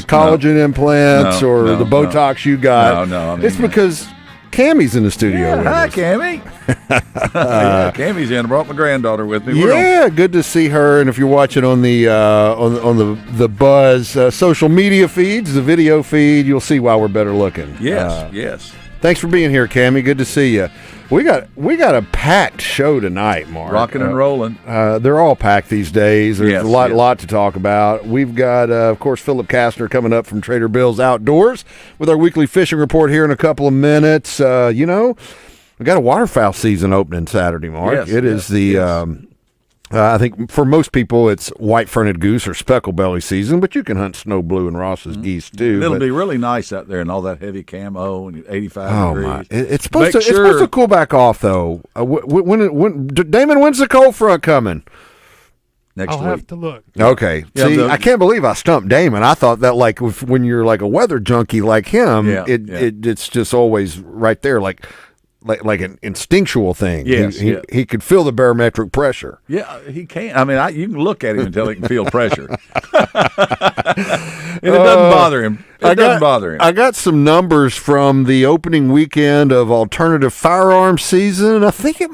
the collagen implants or the Botox you got. No. I mean, it's because Cammie's in the studio with hi, us. Cammie. Cammie's in. I brought my granddaughter with me. Good to see her. And if you're watching on the the Buzz social media feeds, the video feed, you'll see why we're better looking. Yes. Thanks for being here, Cammie. Good to see you. We got a packed show tonight, Mark. Rocking and rolling. They're all packed these days. There's a lot to talk about. We've got, of course, Philip Kastner coming up from Trader Bill's Outdoors with our weekly fishing report here in a couple of minutes. We got a waterfowl season opening Saturday, Mark. It is I think for most people it's white-fronted goose or speckled-belly season, but you can hunt snow blue and Ross's geese too. It'll be really nice out there in all that heavy camo and 85 degrees. My. It's supposed to cool back off, though. When Damon, when's the cold front coming? Next week. I'll have to look. Okay. See, I can't believe I stumped Damon. I thought that when you're like a weather junkie like him, it's just always right there, like an instinctual thing. Yes, he could feel the barometric pressure. Yeah, he can. I mean, you can look at him until he can feel pressure. And it doesn't bother him. I got some numbers from the opening weekend of alternative firearm season. I think it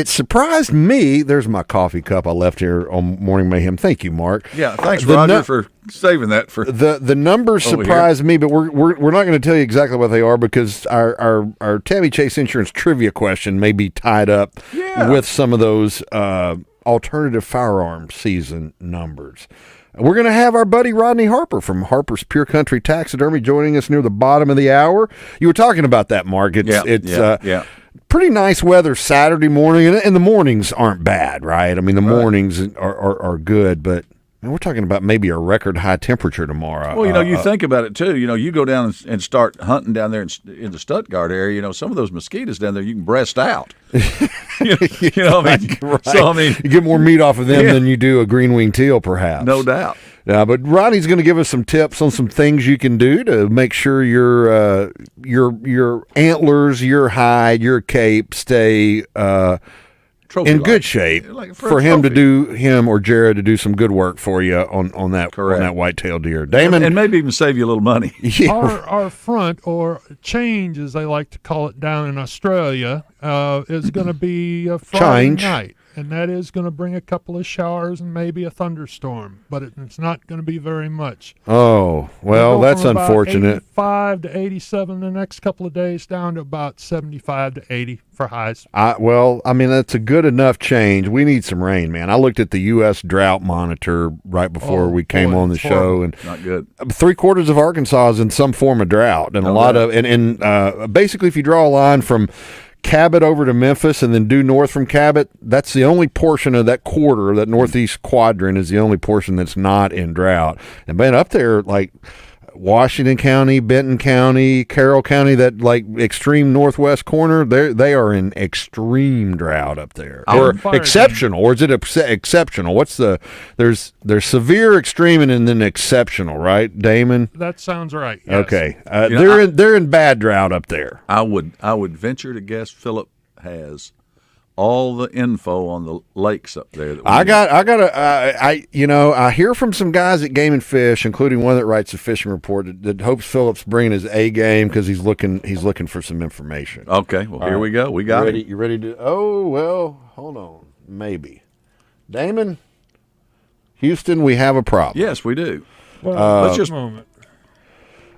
surprised me. There's my coffee cup I left here on Morning Mayhem. Thank you, Mark. Yeah, thanks, Roger, for saving that for the numbers surprised me, but we're not going to tell you exactly what they are because our Tabby Chase Insurance trivia question may be tied up with some of those alternative firearm season numbers. We're going to have our buddy Rodney Harper from Harper's Pure Country Taxidermy joining us near the bottom of the hour. You were talking about that, Mark. It's pretty nice weather Saturday morning, and the mornings aren't bad, right? I mean, the mornings are good, but we're talking about maybe a record high temperature tomorrow. Well, you think about it, too. You go down and start hunting down there in the Stuttgart area, some of those mosquitoes down there you can breast out. You know what I mean? Right. So, you get more meat off of them than you do a green-winged teal, perhaps. No doubt. But Rodney's going to give us some tips on some things you can do to make sure your antlers, your hide, your cape stay in good shape for him or Jared to do some good work for you on that white-tailed deer. Damon, and maybe even save you a little money. Our front, or change as they like to call it down in Australia, is going to be a Friday night. And that is going to bring a couple of showers and maybe a thunderstorm, but it's not going to be very much. Oh, well, that's unfortunate. 85 to 87 the next couple of days, down to about 75 to 80 for highs. That's a good enough change. We need some rain, man. I looked at the U.S. drought monitor right before we came on the show, and not good. 3/4 of Arkansas is in some form of drought, and basically, if you draw a line from Cabot over to Memphis and then due north from Cabot, that's the only portion of that quarter, that northeast quadrant is the only portion that's not in drought. And man, up there, like Washington County, Benton County, Carroll County, that like extreme northwest corner, they are in extreme drought up there, or exceptional, or is it exceptional? What's there's severe, extreme, and then exceptional, right, Damon? That sounds right. Yes. Okay, they're in bad drought up there. I would venture to guess Philip has all the info on the lakes up there. I hear from some guys at Game and Fish, including one that writes a fishing report that hopes Philip's bringing his A game because he's looking for some information. Okay, well, here we go. We got it. You ready to? Oh, well, hold on. Maybe. Damon, Houston, we have a problem. Yes, we do. Well, let's just a moment.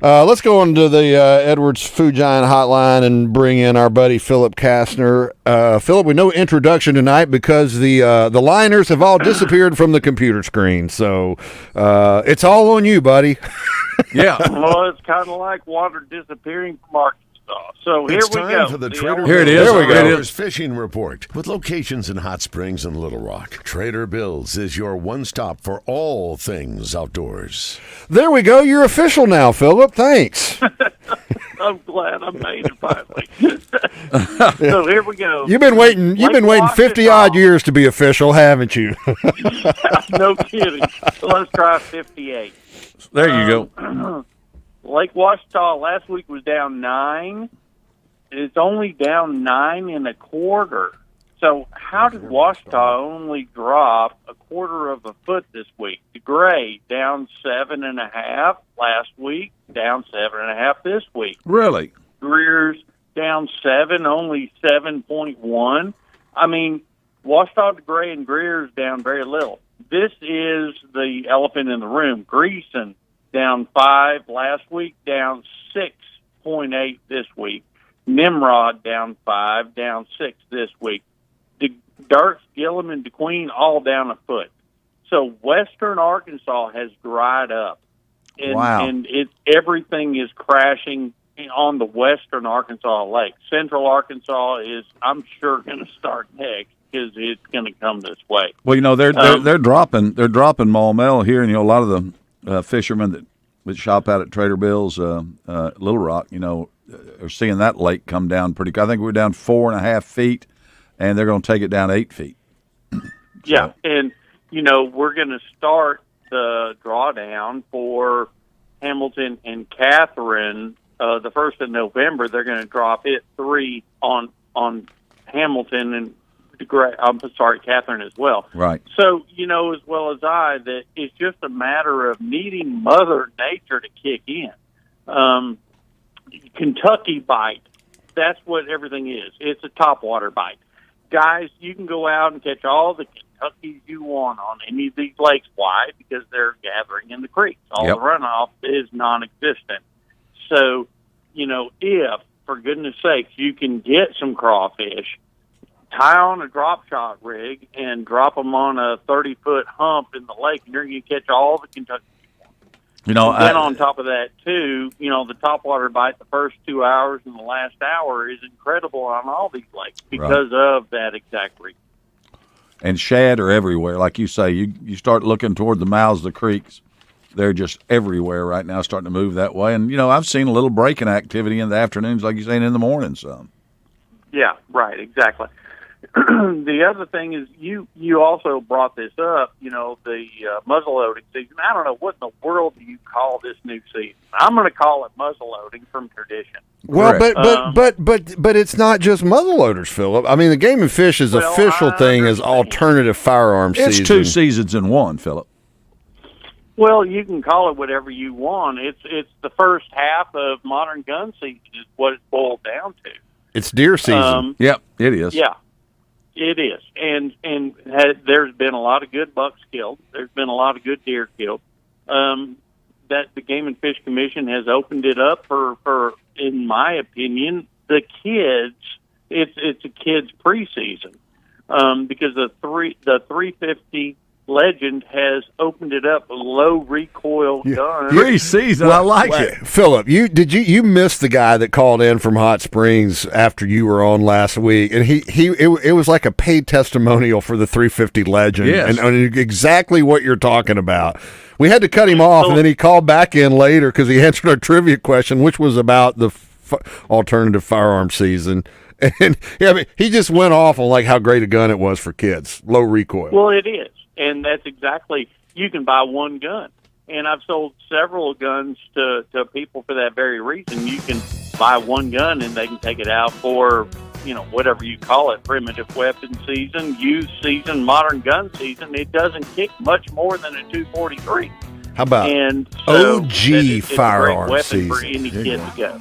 Let's go on to the Edwards Food Giant hotline and bring in our buddy Philip Kastner. Philip, with no introduction tonight because the liners have all disappeared from the computer screen. So it's all on you, buddy. Yeah. Well, it's kind of like water disappearing from Arkansas. So here we go. It's time for the Trader Here it is. Bill's There we go. Fishing Report. With locations in Hot Springs and Little Rock, Trader Bill's is your one stop for all things outdoors. There we go. You're official now, Philip. Thanks. I'm glad I made it finally. So here we go. You've been waiting 50 odd years to be official, haven't you? No kidding. Let's try 58. There you go. Lake Ouachita last week was down 9. It's only down 9 1/4. So how did Ouachita only drop a quarter of a foot this week? DeGray down 7.5 last week, down 7.5 this week. Really? Greer's down 7, only 7.1. I mean, Ouachita, DeGray, and Greer's down very little. This is the elephant in the room. Greason down 5 last week, down 6.8 this week. Nimrod down 5, down 6 this week. Darts, Gillum, and DeQueen all down a foot. So western Arkansas has dried up. And, wow. And everything is crashing on the western Arkansas lake. Central Arkansas is, I'm sure, going to start next because it's going to come this way. Well, you know, they're dropping Maumelle here, and, you know, a lot of the fishermen that shop out at Trader Bill's Little Rock, you know, are seeing that lake come down pretty. I think we're down 4.5 feet. And they're going to take it down 8 feet. Yeah, and, you know, we're going to start the drawdown for Hamilton and Catherine the 1st of November. They're going to drop it 3 on Hamilton and Catherine as well. Right. So, you know, as well as I, that it's just a matter of needing Mother Nature to kick in. Kentucky bite, that's what everything is. It's a topwater bite. Guys, you can go out and catch all the Kentuckys you want on any of these lakes. Why? Because they're gathering in the creeks. All the runoff is non-existent. So, you know, if, for goodness sakes, you can get some crawfish, tie on a drop shot rig and drop them on a 30-foot hump in the lake, and you're going to catch all the Kentucky. You know, and then on top of that, too, you know, the topwater bite the first 2 hours and the last hour is incredible on all these lakes because of that exact reason. And shad are everywhere. Like you say, you start looking toward the mouths of the creeks. They're just everywhere right now, starting to move that way. And, you know, I've seen a little breaking activity in the afternoons, like you're saying, in the morning some. Yeah, right, exactly. The other thing is you also brought this up, you know, the muzzleloading season. I don't know, what in the world do you call this new season? I'm going to call it muzzleloading from tradition. Well, but it's not just muzzleloaders, Philip. I mean, the Game and Fish's official thing is alternative firearm season. It's 2 seasons in one, Philip. Well, you can call it whatever you want. It's the first half of modern gun season is what it's boiled down to. It's deer season. Yep, it is. Yeah. It is, and there's been a lot of good bucks killed. There's been a lot of good deer killed. That the Game and Fish Commission has opened it up for in my opinion, the kids. It's a kids preseason because the 350 Legend has opened it up with low recoil guns. Preseason, I like it. Philip, you missed the guy that called in from Hot Springs after you were on last week, and it was like a paid testimonial for the 350 Legend, yes. and exactly what you're talking about. We had to cut him off, and then he called back in later because he answered our trivia question, which was about the alternative firearm season. And yeah, I mean, he just went off on like how great a gun it was for kids, low recoil. Well, it is. And that's exactly, you can buy one gun. And I've sold several guns to people for that very reason. You can buy one gun and they can take it out for, you know, whatever you call it, primitive weapon season, used season, modern gun season. It doesn't kick much more than a 243. How about so OG firearm weapon season? For any kid to go.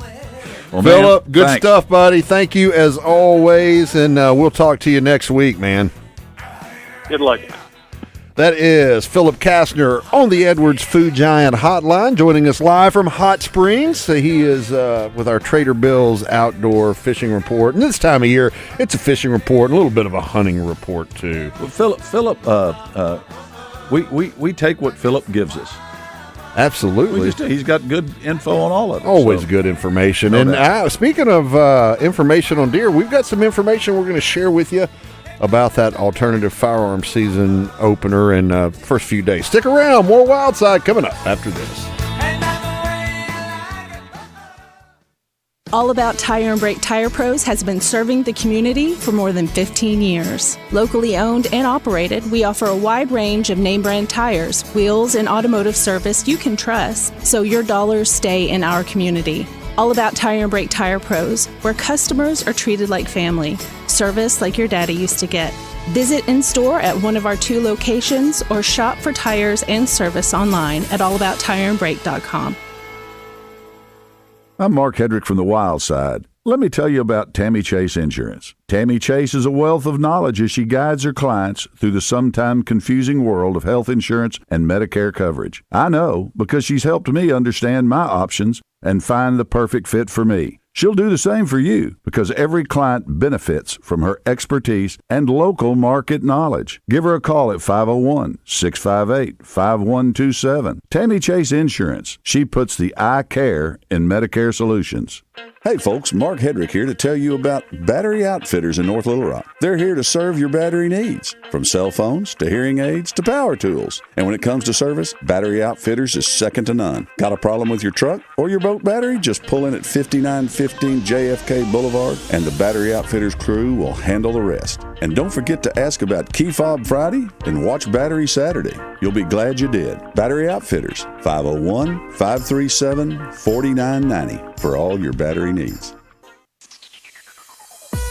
Well, Philip, good stuff, buddy. Thank you as always, and we'll talk to you next week, man. Good luck. That is Philip Kastner on the Edwards Food Giant Hotline, joining us live from Hot Springs. He is with our Trader Bill's Outdoor Fishing Report. And this time of year, it's a fishing report, and a little bit of a hunting report, too. Well, Philip, we take what Philip gives us. Absolutely. He's got good info on all of it. Always good information. And speaking of information on deer, we've got some information we're going to share with you about that alternative firearm season opener in first few days. Stick around. More Wild Side coming up after this. All About Tire and Brake Tire Pros has been serving the community for more than 15 years. Locally owned and operated, we offer a wide range of name brand tires, wheels, and automotive service you can trust, so your dollars stay in our community. All About Tire and Brake Tire Pros, where customers are treated like family. Service like your daddy used to get. Visit in-store at one of our 2 locations or shop for tires and service online at allabouttireandbrake.com. I'm Mark Hedrick from the Wild Side. Let me tell you about Tammy Chase Insurance. Tammy Chase is a wealth of knowledge as she guides her clients through the sometimes confusing world of health insurance and Medicare coverage. I know because she's helped me understand my options and find the perfect fit for me. She'll do the same for you because every client benefits from her expertise and local market knowledge. Give her a call at 501-658-5127. Tammy Chase Insurance. She puts the I care in Medicare solutions. Hey folks, Mark Hedrick here to tell you about Battery Outfitters in North Little Rock. They're here to serve your battery needs, from cell phones to hearing aids to power tools. And when it comes to service, Battery Outfitters is second to none. Got a problem with your truck or your boat battery? Just pull in at 5915 JFK Boulevard and the Battery Outfitters crew will handle the rest. And don't forget to ask about Key Fob Friday and watch Battery Saturday. You'll be glad you did. Battery Outfitters, 501-537-4990 for all your battery needs.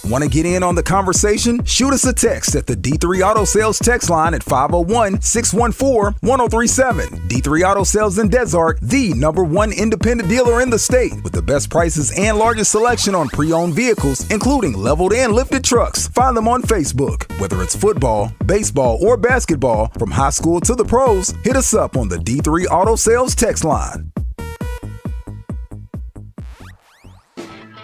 Want to get in on the conversation? Shoot us a text at the D3 Auto Sales text line at 501-614-1037. D3 Auto Sales in Desart, the #1 independent dealer in the state, with the best prices and largest selection on pre-owned vehicles, including leveled and lifted trucks. Find them on Facebook. Whether it's football, baseball, or basketball, from high school to the pros, hit us up on the D3 Auto Sales text line.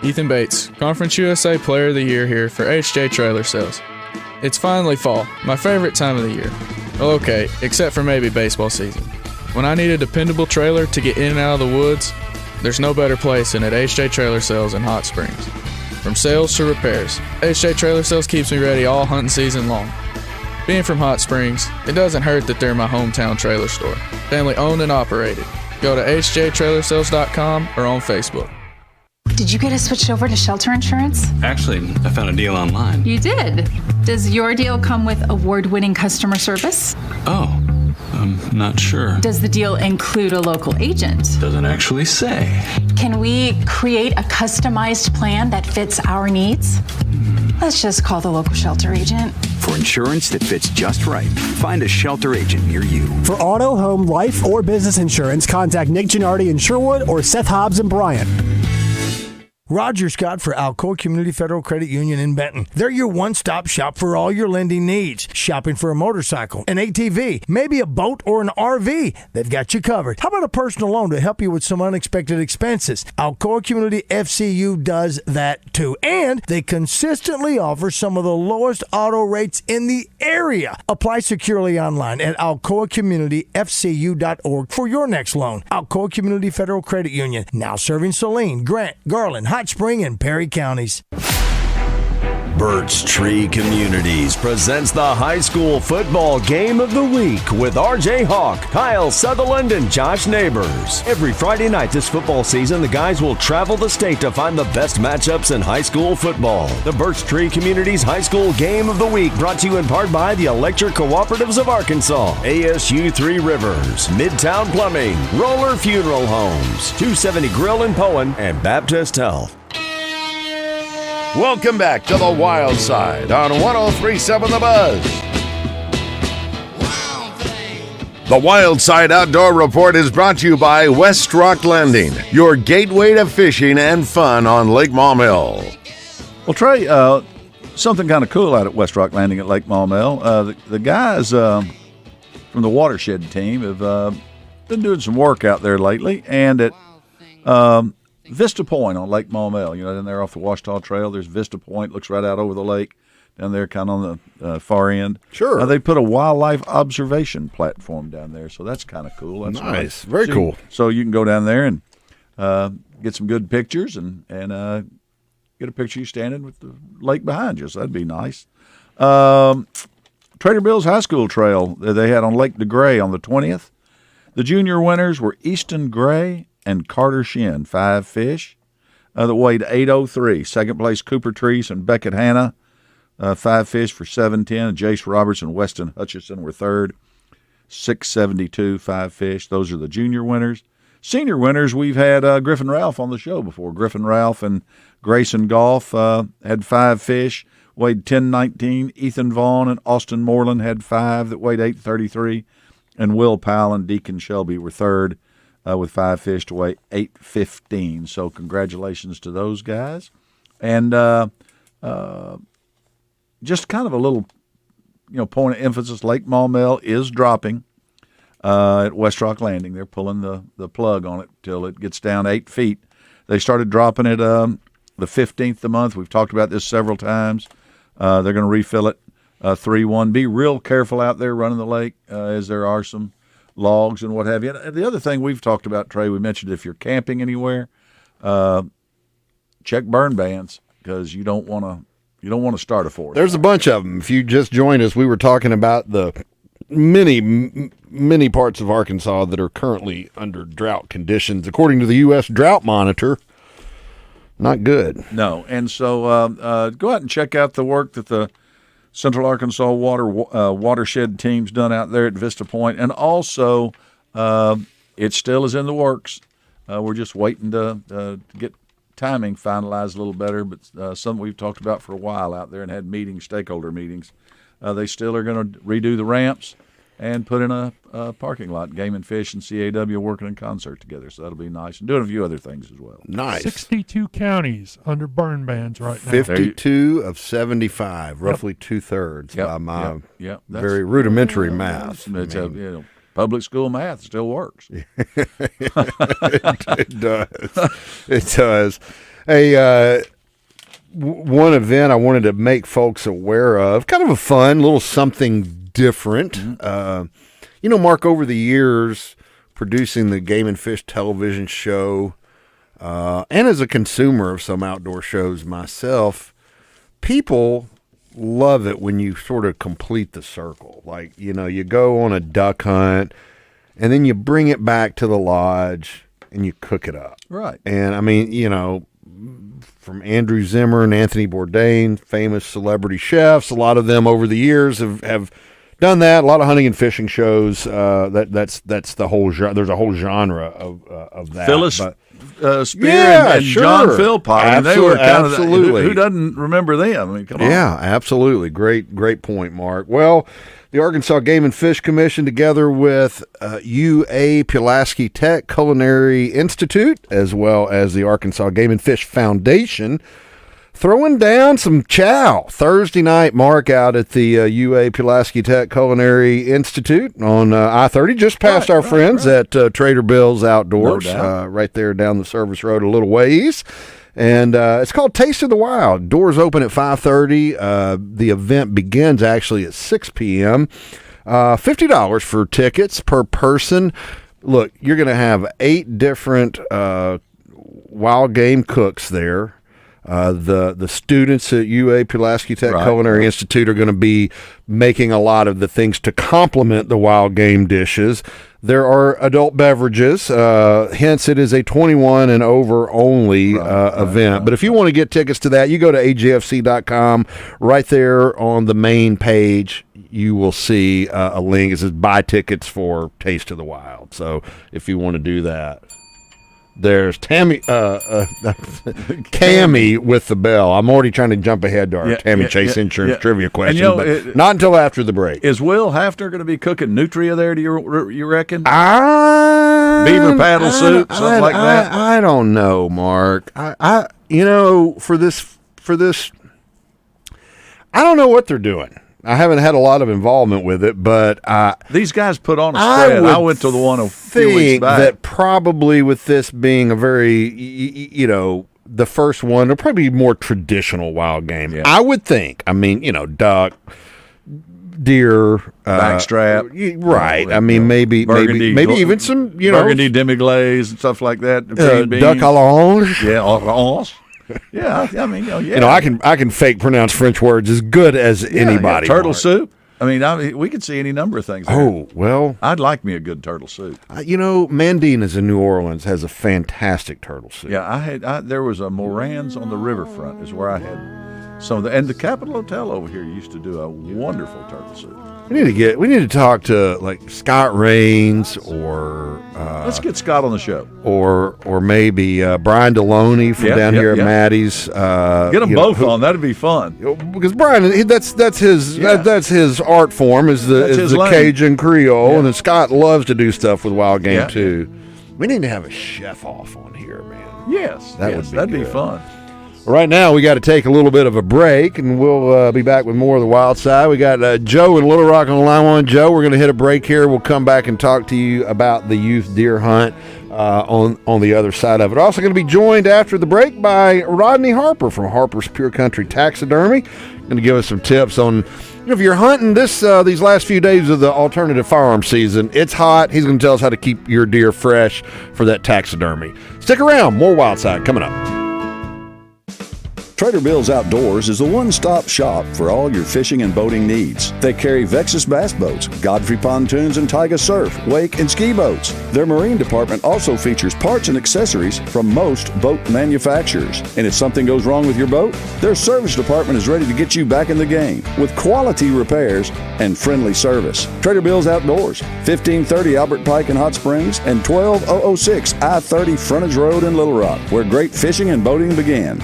Ethan Bates, Conference USA Player of the Year here for HJ Trailer Sales. It's finally fall, my favorite time of the year. Well, okay, except for maybe baseball season. When I need a dependable trailer to get in and out of the woods, there's no better place than at HJ Trailer Sales in Hot Springs. From sales to repairs, HJ Trailer Sales keeps me ready all hunting season long. Being from Hot Springs, it doesn't hurt that they're my hometown trailer store. Family owned and operated. Go to hjtrailersales.com or on Facebook. Did you get us switched over to shelter insurance? Actually, I found a deal online. You did? Does your deal come with award-winning customer service? Oh, I'm not sure. Does the deal include a local agent? Doesn't actually say. Can we create a customized plan that fits our needs? Let's just call the local shelter agent. For insurance that fits just right, find a shelter agent near you. For auto, home, life, or business insurance, contact Nick Gennardi in Sherwood or Seth Hobbs in Bryant. Roger Scott for Alcoa Community Federal Credit Union in Benton. They're your one-stop shop for all your lending needs. Shopping for a motorcycle, an ATV, maybe a boat or an RV. They've got you covered. How about a personal loan to help you with some unexpected expenses? Alcoa Community FCU does that too. And they consistently offer some of the lowest auto rates in the area. Apply securely online at alcoacommunityfcu.org for your next loan. Alcoa Community Federal Credit Union, now serving Saline, Grant, Garland, Hot Spring, and Perry counties. Birch Tree Communities presents the high school football game of the week with RJ Hawk, Kyle Sutherland, and Josh Neighbors. Every Friday night this football season, the guys will travel the state to find the best matchups in high school football. The Birch Tree Communities High School Game of the Week, brought to you in part by the Electric Cooperatives of Arkansas, ASU 3 Rivers, Midtown Plumbing, Roller Funeral Homes, 270 Grill in Poen, and Baptist Health. Welcome back to the Wild Side on 103.7 The Buzz. The Wild Side Outdoor Report is brought to you by West Rock Landing, your gateway to fishing and fun on Lake Maumelle. Well, Trey, something kind of cool out at West Rock Landing at Lake Maumelle. The guys from the Watershed team have been doing some work out there lately, and at Vista Point on Lake Maumelle, down there off the Washita Trail, there's Vista Point, looks right out over the lake, down there kind of on the far end. Sure. They put a wildlife observation platform down there, so that's kind of cool. That's nice. Very cool. So you can go down there and get some good pictures and get a picture of you standing with the lake behind you, so that'd be nice. Trader Bill's High School Trail they had on Lake DeGray on the 20th. The junior winners were Easton Gray and Carter Shin, 5 fish that weighed 803. Second place, Cooper Trees and Beckett Hanna, 5 fish for 710. Jace Roberts and Weston Hutchison were third, 672, 5 fish. Those are the junior winners. senior winners, we've had Griffin Ralph on the show before. Griffin Ralph and Grayson Golf had 5 fish, weighed 10.19. Ethan Vaughn and Austin Moreland had 5 that weighed 8.33. And Will Powell and Deacon Shelby were third with 5 fish to weigh 8.15. So congratulations to those guys. And just kind of a little point of emphasis, Lake Maumelle is dropping at West Rock Landing. They're pulling the plug on it till it gets down 8 feet. They started dropping it the 15th of the month. We've talked about this several times. They're going to refill it 3-1. Be real careful out there running the lake as there are some logs and what have you. And the other thing we've talked about, Trey, we mentioned if you're camping anywhere, check burn bans because you don't want to start a forest. There's a bunch of them. If you just joined us, we were talking about the many parts of Arkansas that are currently under drought conditions. According to the U.S. Drought Monitor, not good. No, and so go out and check out the work that the Central Arkansas watershed team's done out there at Vista Point, and also it still is in the works. We're just waiting to get timing finalized a little better, but something we've talked about for a while out there and had stakeholder meetings. They still are going to redo the ramps and put in a parking lot. Game and Fish and CAW working in concert together, so that'll be nice. And doing a few other things as well. Nice. 62 counties under burn bans right now. 52 of 75, roughly 2/3 by my very rudimentary math. It's public school math still works. It does. It does. Hey, one event I wanted to make folks aware of, kind of a fun little something different. Mm-hmm. Mark, over the years, producing the Game and Fish television show, and as a consumer of some outdoor shows myself, people love it when you sort of complete the circle. like, you go on a duck hunt and then you bring it back to the lodge and you cook it up. Right. And I mean, from Andrew Zimmer and Anthony Bourdain, famous celebrity chefs, a lot of them over the years have done that. A lot of hunting and fishing shows. That's the whole genre. There's a whole genre of that. Phyllis Spear and John Philpott. I mean, they were kind of who doesn't remember them? I mean, come on. Yeah, absolutely. Great point, Mark. Well, the Arkansas Game and Fish Commission, together with UA Pulaski Tech Culinary Institute, as well as the Arkansas Game and Fish Foundation, throwing down some chow Thursday night, Mark, out at the UA Pulaski Tech Culinary Institute on I-30, just past our friends at Trader Bill's Outdoors, right there down the service road a little ways. And it's called Taste of the Wild. Doors open at 5:30. The event begins actually at 6 p.m. $50 for tickets per person. Look, you're going to have 8 different wild game cooks there. The students at UA Pulaski Tech Culinary Institute are going to be making a lot of the things to complement the wild game dishes. There are adult beverages, hence it is a 21 and over only event. But if you want to get tickets to that, you go to agfc.com. Right there on the main page, you will see a link. It says buy tickets for Taste of the Wild. So if you want to do that. There's Tammy, Cammy with the bell. I'm already trying to jump ahead to our Tammy Chase Insurance trivia question, but not until after the break. Is Will Hafner going to be cooking nutria there? Do you reckon? Beaver paddle soup, something like that. I don't know, Mark. I for this, I don't know what they're doing. I haven't had a lot of involvement with it, but these guys put on a spread. I went to the one a few weeks back. That probably with this being a very, the first one, it'll probably be more traditional wild game. Yeah. I would think. I mean, duck, deer, backstrap, right? I mean, maybe even some, burgundy demi-glaze and stuff like that. Duck à l'orange, orange. Yeah, I mean, I can fake pronounce French words as good as anybody. Turtle soup. I mean, we could see any number of things there. Oh, well. I'd like me a good turtle soup. Mandina's in New Orleans has a fantastic turtle soup. Yeah, there was a Moran's on the riverfront is where I had some of the, and the Capitol Hotel over here used to do a wonderful turtle soup. We need to talk to like Scott Rains or let's get Scott on the show, or maybe Brian Deloney from down here at Maddie's. Get them both on. That'd be fun. Because Brian, that's his art form is the Cajun Creole, and then Scott loves to do stuff with wild game too. We need to have a chef off on here, man. Yes, that'd be fun. Right now, we got to take a little bit of a break, and we'll be back with more of the Wild Side. We got Joe in Little Rock on line one. Joe, we're going to hit a break here. We'll come back and talk to you about the youth deer hunt on the other side of it. Also going to be joined after the break by Rodney Harper from Harper's Pure Country Taxidermy. Going to give us some tips on, if you're hunting these last few days of the alternative firearm season, it's hot. He's going to tell us how to keep your deer fresh for that taxidermy. Stick around. More Wild Side coming up. Trader Bill's Outdoors is the one-stop shop for all your fishing and boating needs. They carry Vexus bass boats, Godfrey pontoons, and Taiga surf, wake, and ski boats. Their marine department also features parts and accessories from most boat manufacturers. And if something goes wrong with your boat, their service department is ready to get you back in the game with quality repairs and friendly service. Trader Bill's Outdoors, 1530 Albert Pike in Hot Springs and 12006 I-30 Frontage Road in Little Rock, where great fishing and boating began.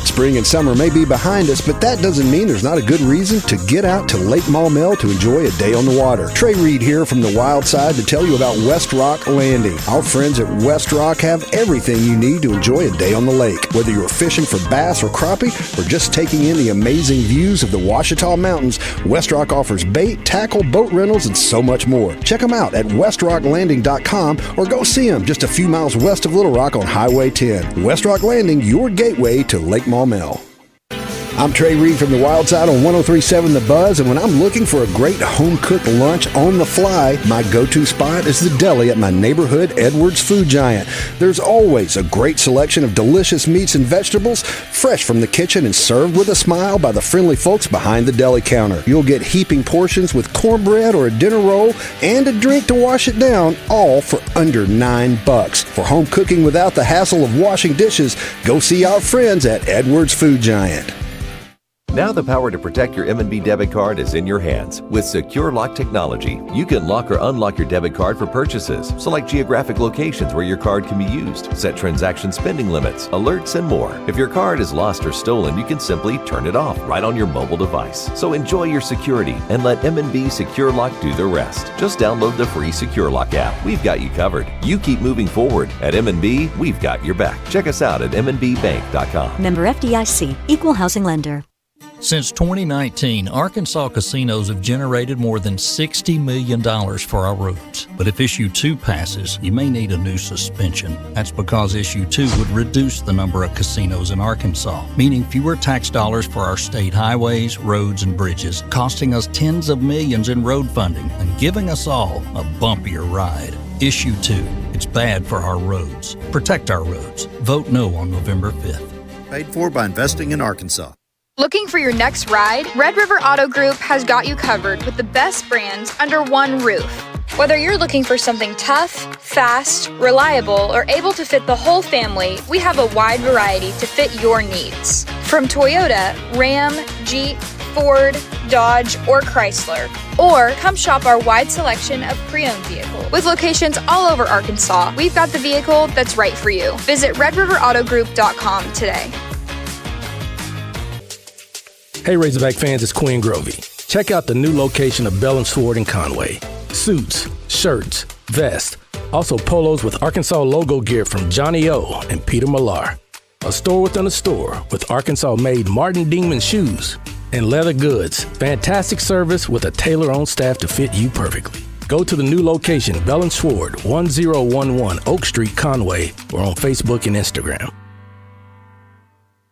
Spring and summer may be behind us, but that doesn't mean there's not a good reason to get out to Lake Maumelle to enjoy a day on the water. Trey Reid here from the Wild Side to tell you about West Rock Landing. Our friends at West Rock have everything you need to enjoy a day on the lake. Whether you're fishing for bass or crappie or just taking in the amazing views of the Ouachita Mountains, West Rock offers bait, tackle, boat rentals, and so much more. Check them out at westrocklanding.com or go see them just a few miles west of Little Rock on Highway 10. West Rock Landing, your gateway to Lake Maumelle. I'm Trey Reid from the Wild Side on 103.7 The Buzz, and when I'm looking for a great home-cooked lunch on the fly, my go-to spot is the deli at my neighborhood Edwards Food Giant. There's always a great selection of delicious meats and vegetables, fresh from the kitchen and served with a smile by the friendly folks behind the deli counter. You'll get heaping portions with cornbread or a dinner roll and a drink to wash it down, all for under $9. For home cooking without the hassle of washing dishes, go see our friends at Edwards Food Giant. Now the power to protect your M&B debit card is in your hands. With Secure Lock technology, you can lock or unlock your debit card for purchases, select geographic locations where your card can be used, set transaction spending limits, alerts, and more. If your card is lost or stolen, you can simply turn it off right on your mobile device. So enjoy your security and let M&B Secure Lock do the rest. Just download the free Secure Lock app. We've got you covered. You keep moving forward. At M&B, we've got your back. Check us out at mnbbank.com. Member FDIC, Equal Housing Lender. Since 2019, Arkansas casinos have generated more than $60 million for our roads. But if Issue 2 passes, you may need a new suspension. That's because Issue 2 would reduce the number of casinos in Arkansas, meaning fewer tax dollars for our state highways, roads, and bridges, costing us tens of millions in road funding and giving us all a bumpier ride. Issue 2. It's bad for our roads. Protect our roads. Vote no on November 5th. Paid for by investing in Arkansas. Looking for your next ride? Red River Auto Group has got you covered with the best brands under one roof. Whether you're looking for something tough, fast, reliable, or able to fit the whole family, we have a wide variety to fit your needs. From Toyota, Ram, Jeep, Ford, Dodge, or Chrysler. Or come shop our wide selection of pre-owned vehicles. With locations all over Arkansas, we've got the vehicle that's right for you. Visit redriverautogroup.com today. Hey Razorback fans, it's Quinn Grovey. Check out the new location of Bell & Sword in Conway. Suits, shirts, vests, also polos with Arkansas logo gear from Johnny O and Peter Millar. A store within a store with Arkansas-made Martin Dingman shoes and leather goods. Fantastic service with a tailor-on staff to fit you perfectly. Go to the new location, Bell & Sword, 1011 Oak Street, Conway, or on Facebook and Instagram.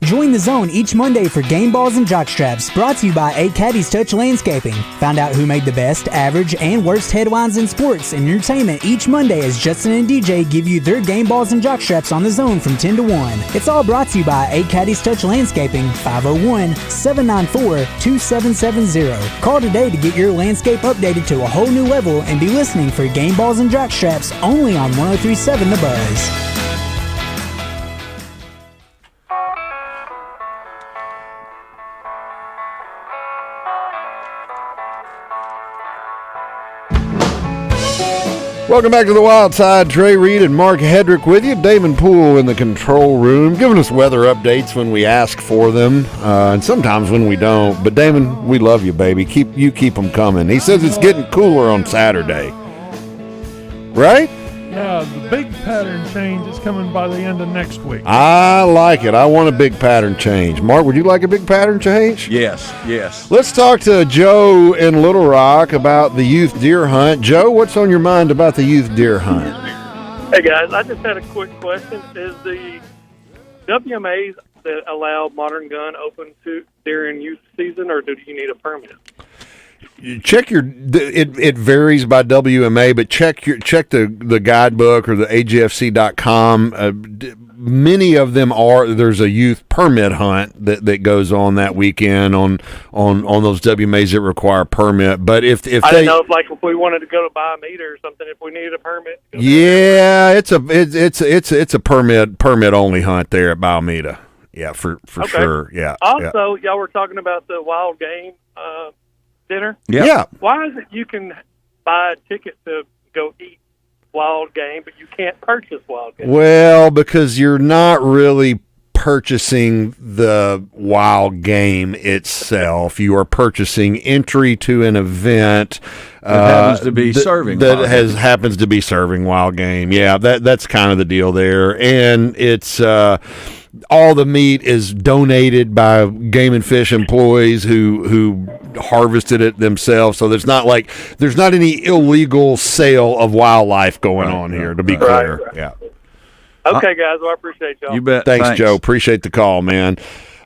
Join the zone each Monday for Game Balls and Jockstraps, brought to you by A Caddy's Touch Landscaping. Find out who made the best, average, and worst headlines in sports and entertainment each Monday as Justin and DJ give you their Game Balls and Jockstraps on the zone from 10 to 1. It's all brought to you by A Caddy's Touch Landscaping, 501-794-2770. Call today to get your landscape updated to a whole new level and be listening for Game Balls and Jockstraps only on 103.7 The Buzz. Welcome back to the Wild Side. Trey Reid and Mark Hedrick with you. Damon Poole in the control room, giving us weather updates when we ask for them, and sometimes when we don't. But Damon, we love you, baby. Keep them coming. He says it's getting cooler on Saturday. Right? Yeah, the big pattern change is coming by the end of next week. I like it. I want a big pattern change. Mark, would you like a big pattern change? Yes. Let's talk to Joe in Little Rock about the youth deer hunt. Joe, what's on your mind about the youth deer hunt? Hey, guys, I just had a quick question. Is the WMAs that allow modern gun open to during youth season, or do you need a permit? Check it varies by WMA, but check the guidebook or the AGFC.com. Many of them there's a youth permit hunt that goes on that weekend on those WMAs that require a permit. But if I didn't know if we wanted to go to buy a meter or something, if we needed a permit. Yeah, it's a permit only hunt there at Biomeda. Yeah, for Okay. sure. Yeah. Also, y'all were talking about the wild game dinner. Yeah. Why is it you can buy a ticket to go eat wild game, but you can't purchase wild game? Well, because you're not really purchasing the wild game itself. You are purchasing entry to an event that happens to be serving happens to be serving wild game. Yeah, that's kind of the deal there, and it's. All the meat is donated by Game and Fish employees who harvested it themselves. So there's not any illegal sale of wildlife going on here, to be clear. Right. Yeah. Okay, guys. Well, I appreciate y'all. You bet. Thanks, Joe. Appreciate the call, man.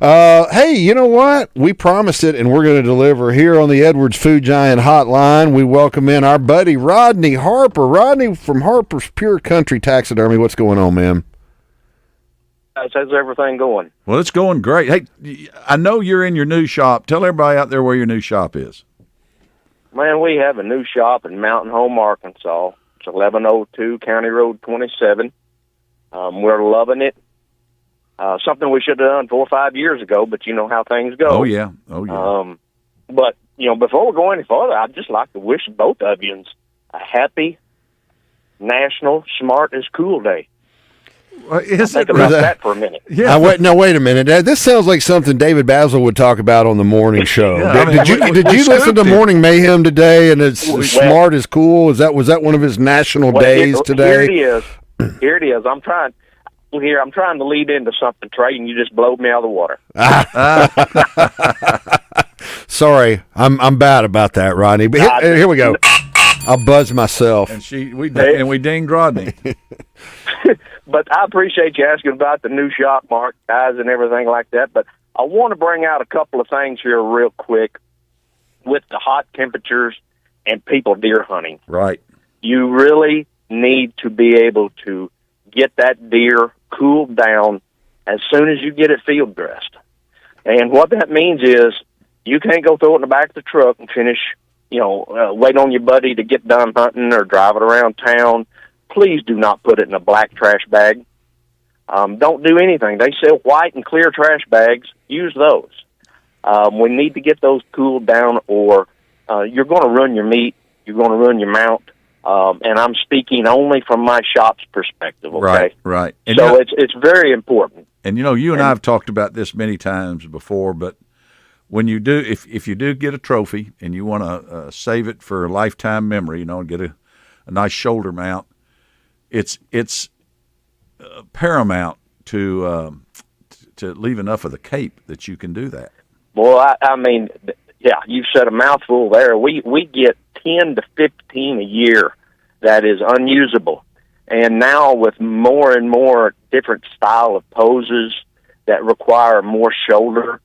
Hey, you know what? We promised it, and we're going to deliver here on the Edwards Food Giant Hotline. We welcome in our buddy Rodney Harper. Rodney from Harper's Pure Country Taxidermy. What's going on, man? How's everything going? Well, it's going great. Hey, I know you're in your new shop. Tell everybody out there where your new shop is. Man, we have a new shop in Mountain Home, Arkansas. It's 1102 County Road 27. We're loving it. Something we should have done 4 or 5 years ago, but you know how things go. Oh, yeah. But, before we go any further, I'd just like to wish both of you a happy National Smart is Cool Day. Think about that for a minute. Yeah. Wait a minute. This sounds like something David Basil would talk about on the morning show. Did you listen to Morning Mayhem today? And it's smart is cool. Was that one of his national days today? Here it is. I'm trying to lead into something, Trey, and you just blowed me out of the water. Sorry, I'm bad about that, Rodney. But here we go. I'll buzz myself. And we dinged Rodney. But I appreciate you asking about the new shop, Mark, guys, and everything like that. But I want to bring out a couple of things here real quick with the hot temperatures and people deer hunting. Right. You really need to be able to get that deer cooled down as soon as you get it field dressed. And what that means is you can't go throw it in the back of the truck and finish, wait on your buddy to get done hunting or drive it around town. Please do not put it in a black trash bag. Don't do anything. They sell white and clear trash bags. Use those. We need to get those cooled down, or you're going to ruin your meat. You're going to ruin your mount. And I'm speaking only from my shop's perspective. Okay? Right. And so it's very important. And you and I have talked about this many times before, but when you do, if you do get a trophy and you want to save it for a lifetime memory, and get a nice shoulder mount, it's paramount to leave enough of the cape that you can do that. Well, I mean, yeah, you've said a mouthful there. We get 10 to 15 a year that is unusable. And now with more and more different style of poses that require more shoulder,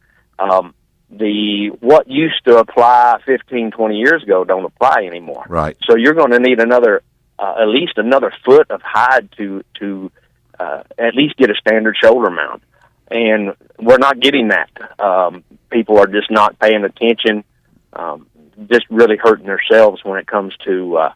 what used to apply 15, 20 years ago don't apply anymore. Right. So you're going to need at least another foot of hide to at least get a standard shoulder mount. And we're not getting that. People are just not paying attention, just really hurting themselves when it comes to,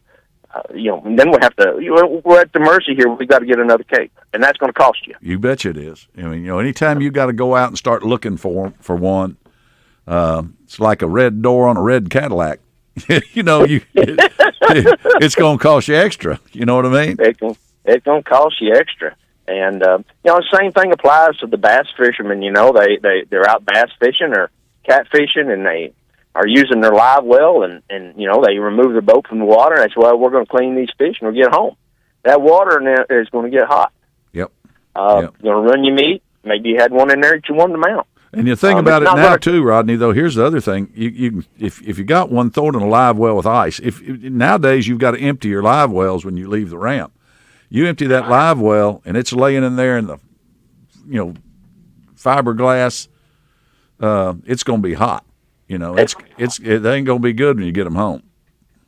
then we're at the mercy here. We've got to get another cape, and that's going to cost you. You betcha it is. I mean, anytime you got to go out and start looking for one, it's like a red door on a red Cadillac. it's going to cost you extra. You know what I mean? It's going to cost you extra. And, the same thing applies to the bass fishermen. They're out bass fishing or catfishing, and they are using their live well, and they remove their boat from the water, and they say, well, we're going to clean these fish and we'll get home. That water in there is going to get hot. Yep. Going to run your meat. Maybe you had one in there that you wanted to mount. And you think about it now too, Rodney. Though here's the other thing: if you got one, throw it in a live well with ice. If nowadays you've got to empty your live wells when you leave the ramp. You empty that live well, and it's laying in there in the, fiberglass. It's going to be hot. It ain't going to be good when you get them home.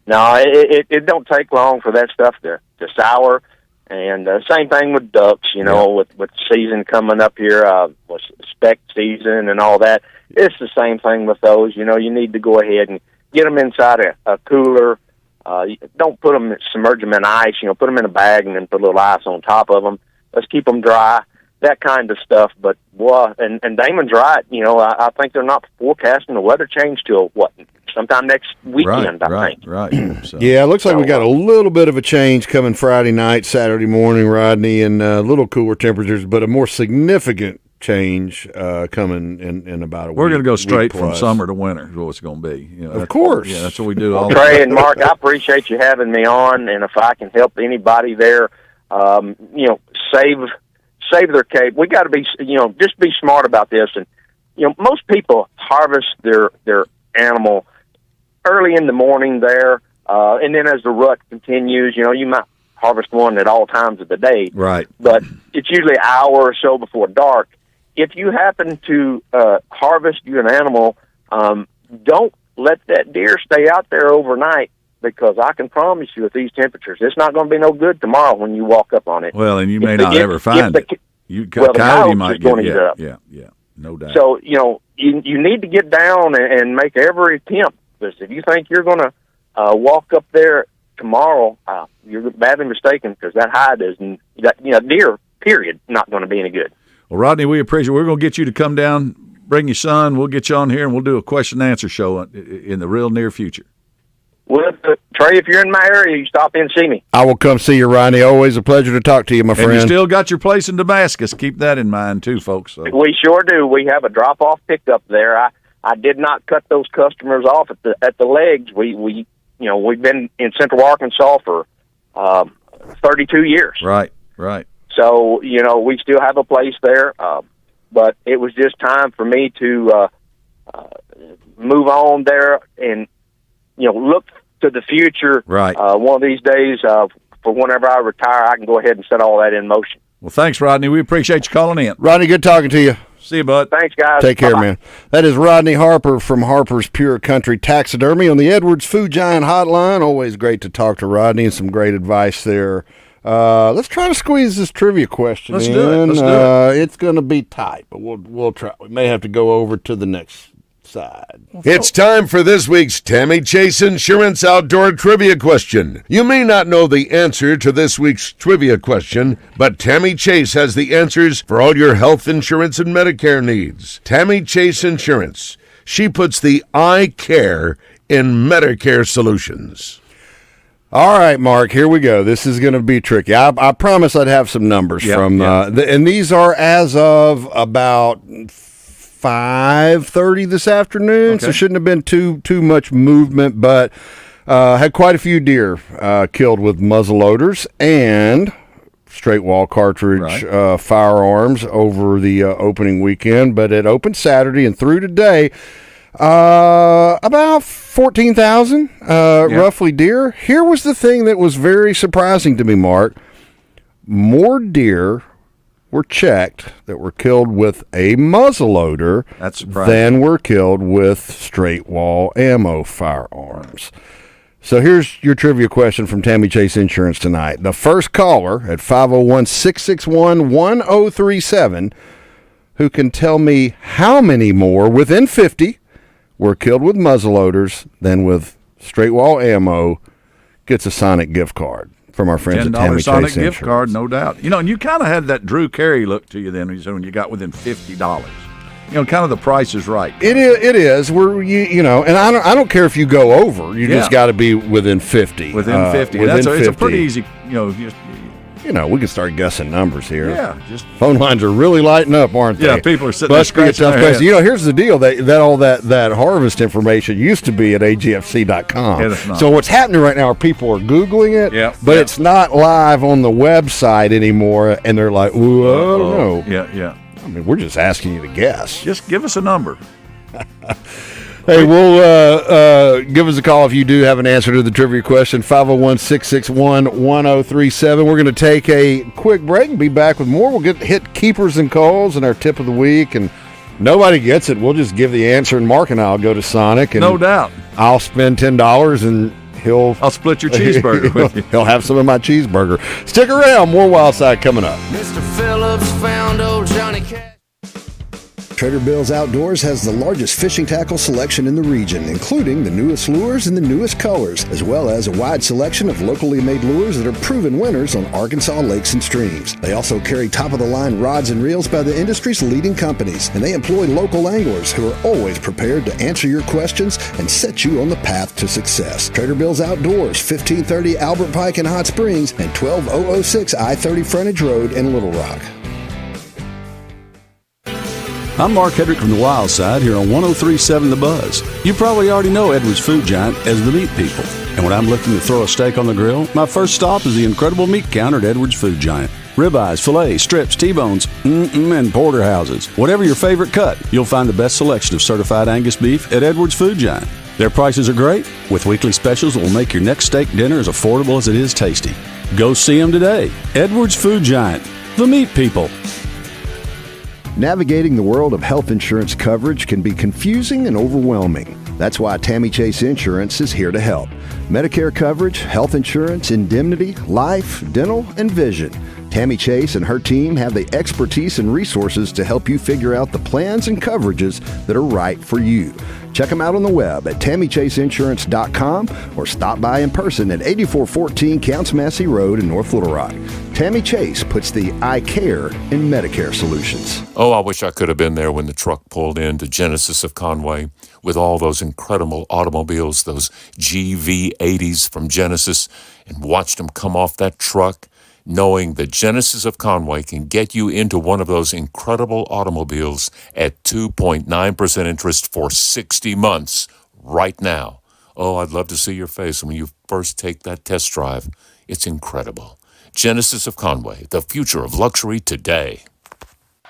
No, it don't take long for that stuff to sour. And same thing with ducks, with season coming up here, with spec season and all that. It's the same thing with those. You need to go ahead and get them inside a cooler. Don't submerge them in ice. Put them in a bag and then put a little ice on top of them. Let's keep them dry, that kind of stuff. But, and Damon's right. I think they're not forecasting the weather change till, sometime next weekend, I think. Right. So, yeah, it looks like we got a little bit of a change coming Friday night, Saturday morning, Rodney, and a little cooler temperatures, but a more significant change coming in about a week. We're going to go straight from summer to winter is what it's going to be. Of course. Yeah, that's what we do all Trey and Mark, I appreciate you having me on, and if I can help anybody there, save their cape. We got to be, just be smart about this. And, most people harvest their animal early in the morning there, and then as the rut continues, you might harvest one at all times of the day. Right. But it's usually an hour or so before dark. If you happen to harvest an animal, don't let that deer stay out there overnight, because I can promise you, with these temperatures, it's not going to be no good tomorrow when you walk up on it. Well, and you may not ever find it. The coyote might get it. Yeah, no doubt. So, you need to get down and make every attempt. Because if you think you're going to walk up there tomorrow, you're badly mistaken, because that hide is, deer, period, not going to be any good. Well, Rodney, we appreciate it. We're going to get you to come down, bring your son. We'll get you on here, and we'll do a question-and-answer show in the real near future. Well, Trey, if you're in my area, you stop in and see me. I will come see you, Rodney. Always a pleasure to talk to you, my friend. And you still got your place in Damascus. Keep that in mind, too, folks. So. We sure do. We have a drop-off pickup there. I did not cut those customers off at the legs. We've been in Central Arkansas for 32 years. Right. So, we still have a place there, but it was just time for me to move on there and, look to the future. Right. One of these days, for whenever I retire, I can go ahead and set all that in motion. Well, thanks, Rodney. We appreciate you calling in. Rodney, good talking to you. See you, bud. Thanks, guys. Take care, Bye-bye. man. That is Rodney Harper from Harper's Pure Country Taxidermy on the Edwards Food Giant Hotline. Always great to talk to Rodney, and some great advice there. Let's try to squeeze this trivia question in. Let's do it. It's going to be tight, but we'll try. We may have to go over to the next side. It's time for this week's Tammy Chase Insurance Outdoor Trivia Question. You may not know the answer to this week's trivia question, but Tammy Chase has the answers for all your health insurance and Medicare needs. Tammy Chase Insurance. She puts the I care in Medicare solutions. All right, Mark, here we go. This is going to be tricky. I promise I'd have some numbers from and these are as of about 5:30 this afternoon, so shouldn't have been too much movement, but had quite a few deer killed with muzzleloaders and straight wall cartridge firearms over the opening weekend, but it opened Saturday and through today. About 14,000 roughly deer. Here was the thing that was very surprising to me, Mark. More deer were checked that were killed with a muzzleloader than were killed with straight wall ammo firearms. So here's your trivia question from Tammy Chase Insurance tonight. The first caller at 501-661-1037 who can tell me how many more within 50 were killed with muzzleloaders than with straight wall ammo gets a Sonic gift card from our friends at Tammy Sonic Chase gift Insurance. card, no doubt. And you kind of had that Drew Carey look to you then when you got within $50. kind of the price is right. It is. And I don't care if you go over. You just got to be within 50. Within 50. It's a pretty easy, we can start guessing numbers here. Yeah, phone lines are really lighting up, aren't they? Yeah, people are sitting there scratching tough their question. heads. Here's the deal: that harvest information used to be at agfc.com. Yeah, that's not. So what's happening right now are people are Googling it, but it's not live on the website anymore, and they're like, "Ooh, I don't know." Yeah. I mean, we're just asking you to guess. Just give us a number. Hey, we'll give us a call if you do have an answer to the trivia question, 501-661-1037. We're going to take a quick break and be back with more. We'll hit keepers and calls and our tip of the week, and nobody gets it. We'll just give the answer, and Mark and I will go to Sonic. And no doubt. I'll spend $10, and I'll split your cheeseburger with you. He'll have some of my cheeseburger. Stick around. More Wild Side coming up. Mr. Phillips found old Johnny Cash. Trader Bill's Outdoors has the largest fishing tackle selection in the region, including the newest lures and the newest colors, as well as a wide selection of locally made lures that are proven winners on Arkansas lakes and streams. They also carry top-of-the-line rods and reels by the industry's leading companies, and they employ local anglers who are always prepared to answer your questions and set you on the path to success. Trader Bill's Outdoors, 1530 Albert Pike in Hot Springs and 12006 I-30 Frontage Road in Little Rock. I'm Mark Hedrick from the Wild Side here on 103.7 The Buzz. You probably already know Edwards Food Giant as the meat people. And when I'm looking to throw a steak on the grill, my first stop is the incredible meat counter at Edwards Food Giant. Ribeyes, fillets, strips, T-bones, and porterhouses. Whatever your favorite cut, you'll find the best selection of certified Angus beef at Edwards Food Giant. Their prices are great, with weekly specials that will make your next steak dinner as affordable as it is tasty. Go see them today. Edwards Food Giant, the meat people. Navigating the world of health insurance coverage can be confusing and overwhelming. That's why Tammy Chase Insurance is here to help. Medicare coverage, health insurance, indemnity, life, dental, and vision. Tammy Chase and her team have the expertise and resources to help you figure out the plans and coverages that are right for you. Check them out on the web at TammyChaseInsurance.com or stop by in person at 8414 Counts Massey Road in North Little Rock. Tammy Chase puts the I care in Medicare solutions. Oh, I wish I could have been there when the truck pulled into Genesis of Conway with all those incredible automobiles, those GV80s from Genesis, and watched them come off that truck, knowing that Genesis of Conway can get you into one of those incredible automobiles at 2.9% interest for 60 months right now. Oh, I'd love to see your face when you first take that test drive. It's incredible. Genesis of Conway, the future of luxury today.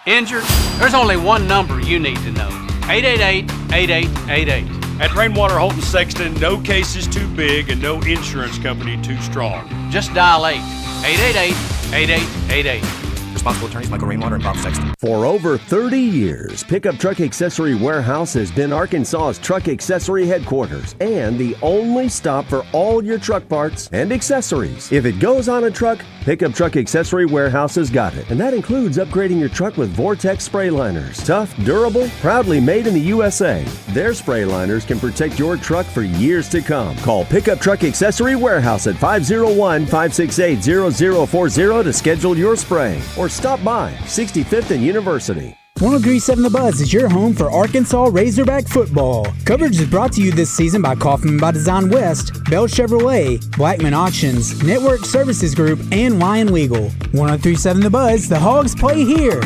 Injured? There's only one number you need to know. 888-8888. At Rainwater Holton Sexton, no case is too big and no insurance company too strong. Just dial 888-8888. Responsible attorneys Michael Rainwater and Bob Sexton. For over 30 years, Pickup Truck Accessory Warehouse has been Arkansas's truck accessory headquarters and the only stop for all your truck parts and accessories. If it goes on a truck, Pickup Truck Accessory Warehouse has got it. And that includes upgrading your truck with Vortex spray liners. Tough, durable, proudly made in the USA. Their spray liners can protect your truck for years to come. Call Pickup Truck Accessory Warehouse at 501-568-0040 to schedule your spraying. Or stop by 65th and University. 103.7 The Buzz is your home for Arkansas Razorback football. Coverage is brought to you this season by Kaufman by Design West, Bell Chevrolet, Blackman Auctions, Network Services Group, and Ryan Legal. 103.7 The Buzz, the Hogs play here.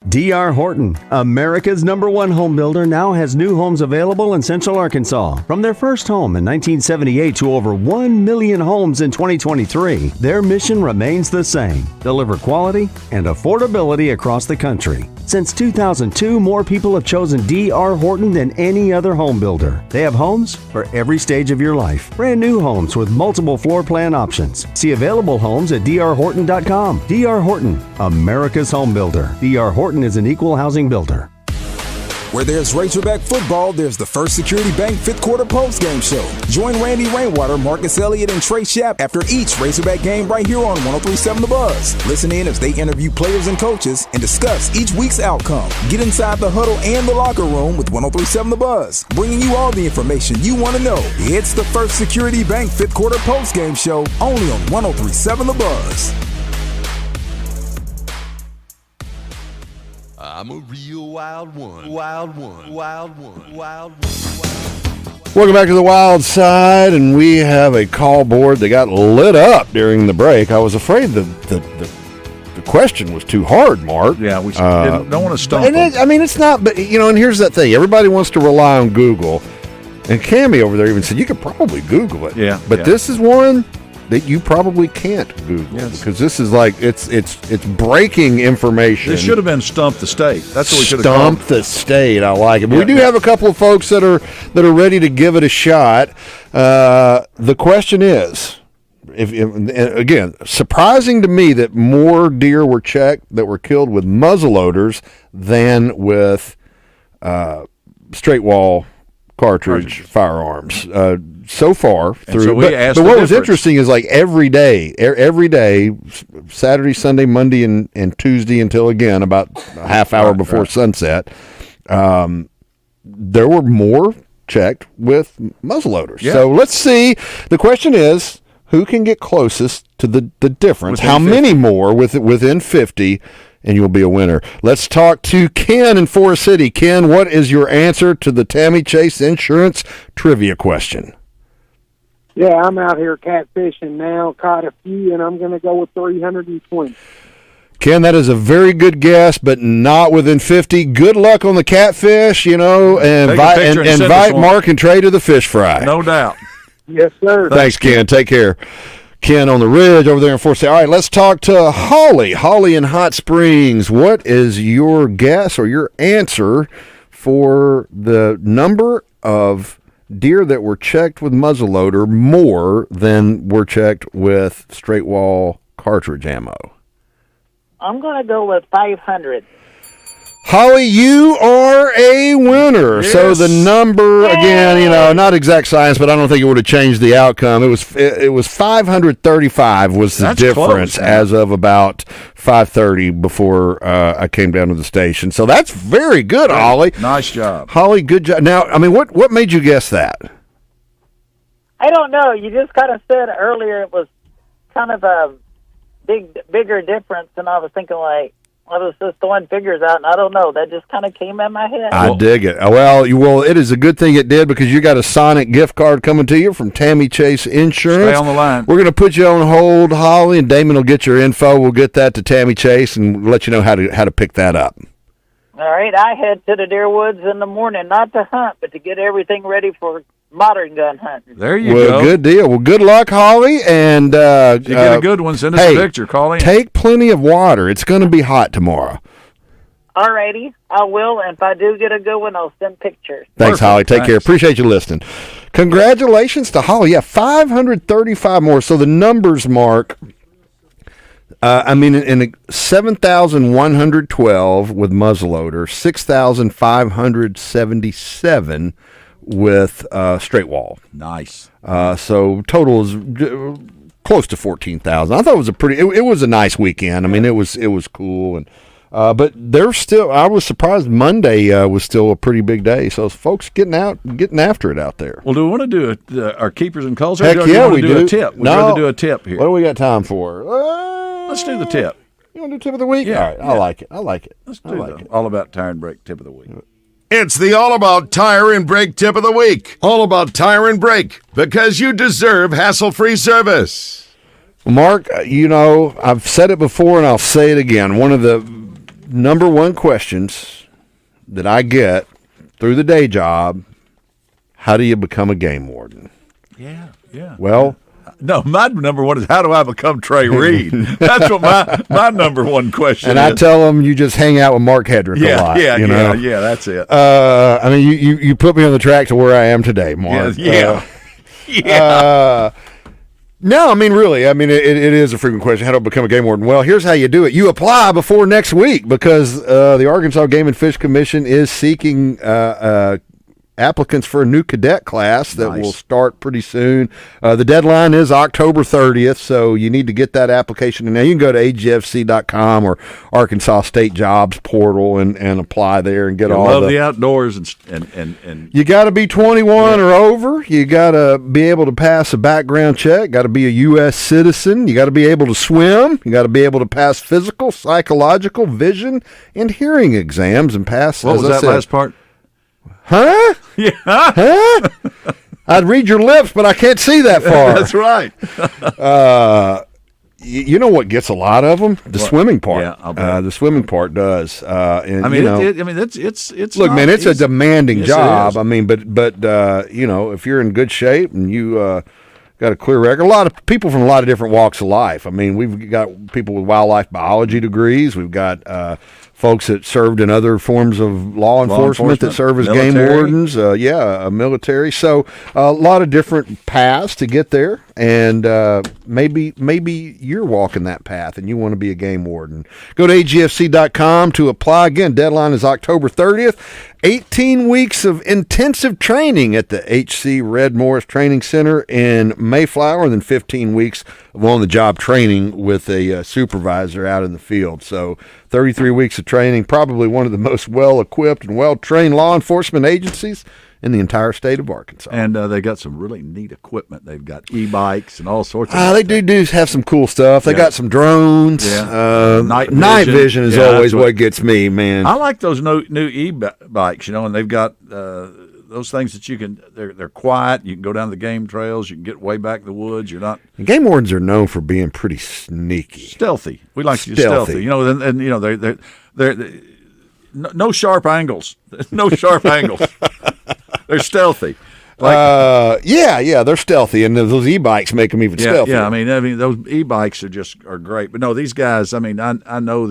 D.R. Horton, America's #1 home builder, now has new homes available in Central Arkansas. From their first home in 1978 to over 1 million homes in 2023, their mission remains the same: deliver quality and affordability across the country. Since 2002, more people have chosen D.R. Horton than any other home builder. They have homes for every stage of your life. Brand new homes with multiple floor plan options. See available homes at drhorton.com. D.R. Horton, America's home builder. D.R. Horton is an equal housing builder. Where there's Razorback football, there's the First Security Bank fifth quarter postgame show. Join Randy Rainwater, Marcus Elliott, and Trey Schapp after each Razorback game right here on 103.7 The Buzz. Listen in as they interview players and coaches and discuss each week's outcome. Get inside the huddle and the locker room with 103.7 The Buzz, bringing you all the information you want to know. It's the First Security Bank fifth quarter postgame show only on 103.7 The Buzz. I'm a real wild one. Wild one. Wild one. Wild one. Welcome back to the Wild Side, and we have a call board that got lit up during the break. I was afraid the question was too hard, Mark. Yeah, we don't want to stump them. It's not, but, and here's that thing. Everybody wants to rely on Google, and Cammie over there even said you could probably Google it. Yeah. But this is one that you probably can't Google because this is like it's breaking information. This should have been Stump the State. That's what we should have called Stump the State. I like it. But we do have a couple of folks that are ready to give it a shot. The question is, again, surprising to me that more deer were checked that were killed with muzzleloaders than with straight wall cartridge firearms so far through. But what was interesting is like every day, Saturday, Sunday, Monday, and Tuesday until again about a half hour before sunset, there were more checked with muzzleloaders. Yeah. So let's see. The question is, who can get closest to the difference? How many more within 50? And you'll be a winner. Let's talk to Ken in Forest City. Ken, what is your answer to the Tammy Chase Insurance trivia question? Yeah, I'm out here catfishing now. Caught a few, and I'm going to go with 320. Ken, that is a very good guess, but not within 50. Good luck on the catfish, and invite Mark and Trey to the fish fry. No doubt. Yes, sir. Thanks, Ken. Take care. Ken on the Ridge over there in Forest City. All right, let's talk to Holly. Holly in Hot Springs. What is your guess or your answer for the number of deer that were checked with muzzleloader more than were checked with straight wall cartridge ammo? I'm going to go with 500. Holly, you are a winner. Yes. So the number, again, not exact science, but I don't think it would have changed the outcome. It was 535 was the difference as of about 5:30 before I came down to the station. So that's very good, Holly. Nice job. Holly, good job. Now, what made you guess that? I don't know. You just kind of said earlier it was kind of a bigger difference, and I was thinking like, I was just throwing figures out, and I don't know. That just kind of came in my head. I dig it. Well, it is a good thing it did because you got a Sonic gift card coming to you from Tammy Chase Insurance. Stay on the line. We're going to put you on hold, Holly, and Damon will get your info. We'll get that to Tammy Chase and let you know how to pick that up. All right. I head to the deer woods in the morning, not to hunt, but to get everything ready for modern gun hunting. There you go. Good deal. Well, good luck, Holly. And if you get a good one, send us a picture. Call in. Take plenty of water. It's going to be hot tomorrow. All righty. I will. And if I do get a good one, I'll send pictures. Thanks, Holly. Take care. Appreciate you listening. Congratulations to Holly. Yeah, 535 more. So the numbers, Mark, in 7,112 with muzzleloader, 6,577 with straight wall. Nice. So total is close to 14,000. I thought it was it was a nice weekend. It was cool, and but there's still. I was surprised Monday was still a pretty big day. So folks getting after it out there. Well, do we want to do our keepers and calls? Heck yeah, we do. A tip. We'd rather do a tip here. What do we got time for? Let's do the tip. You want to do tip of the week? Yeah. All right. I like it. Let's do All About Tire and Brake tip of the week. It's the All About Tire and Brake tip of the week. All About Tire and Brake, because you deserve hassle-free service. Mark, I've said it before and I'll say it again. One of the number one questions that I get through the day job, how do you become a game warden? Yeah. Well, no, my number one is how do I become Trey Reid? That's what my number one question and is. I tell them you just hang out with Mark Hedrick a lot. Yeah, that's it. You put me on the track to where I am today, Mark. Yeah. No, really, it is a frequent question. How do I become a game warden? Well, here's how you do it. You apply before next week because the Arkansas Game and Fish Commission is seeking applicants for a new cadet class that will start pretty soon. The deadline is October 30th, so you need to get that application. And now you can go to agfc.com or Arkansas State Jobs portal and apply there and get all love the outdoors and you got to be 21 or over. You got to be able to pass a background check. Got to be a U.S. citizen. You got to be able to swim. You got to be able to pass physical, psychological, vision, and hearing exams and pass. What was that last part? Huh? Yeah. Huh? I'd read your lips, but I can't see that far. That's right. You know what gets a lot of them? The swimming part. Yeah, I'll bet. The swimming part does. And, I mean, you know, it's look, man, it's a demanding Yes, job. I mean, but you know, if you're in good shape and you got a clear record, a lot of people from a lot of different walks of life. I mean, we've got people with wildlife biology degrees. We've got folks that served in other forms of law enforcement that serve as game wardens. Military. So a lot of different paths to get there. And maybe you're walking that path and you want to be a game warden. Go to agfc.com to apply. Again, deadline is October 30th. 18 weeks of intensive training at the HC Red Morris Training Center in Mayflower, and then 15 weeks of on-the-job training with a supervisor out in the field. So 33 weeks of training, probably one of the most well-equipped and well-trained law enforcement agencies in the entire state of Arkansas. And they got some really neat equipment. They've got e-bikes and all sorts of they do have some cool stuff. They got some drones. Night vision is always what gets me, man. I like those new e-bikes, you know, and they've got those things that you can, they're quiet. You can go down the game trails. You can get way back in the woods. You're not. Game wardens are known for being pretty sneaky. Stealthy. We like to use stealthy. You know, and you know, they're no sharp angles. No sharp angles. They're stealthy. They're stealthy, and those e-bikes make them even stealthier. Yeah, I mean, those e-bikes are great. But no, these guys, I mean, I know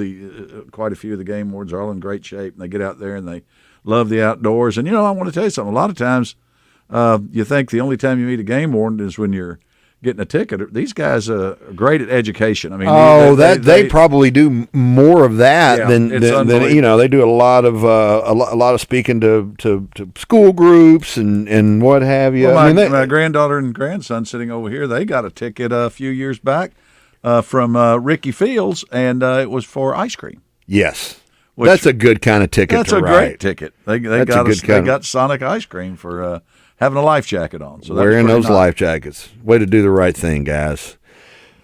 quite a few of the game wardens are all in great shape, and they get out there and they love the outdoors. And, you know, I want to tell you something. A lot of times you think the only time you meet a game warden is when you're getting a ticket. These guys are great at education. I mean, they probably do more of that than you know. They do a lot of speaking to school groups and what have you. Well, my granddaughter and grandson sitting over here, they got a ticket a few years back from Ricky Fields, and it was for ice cream. Yes. That's a good kind of ticket. That's a great ticket. They got Sonic ice cream for having a life jacket on. So wearing those life jackets. Way to do the right thing, guys.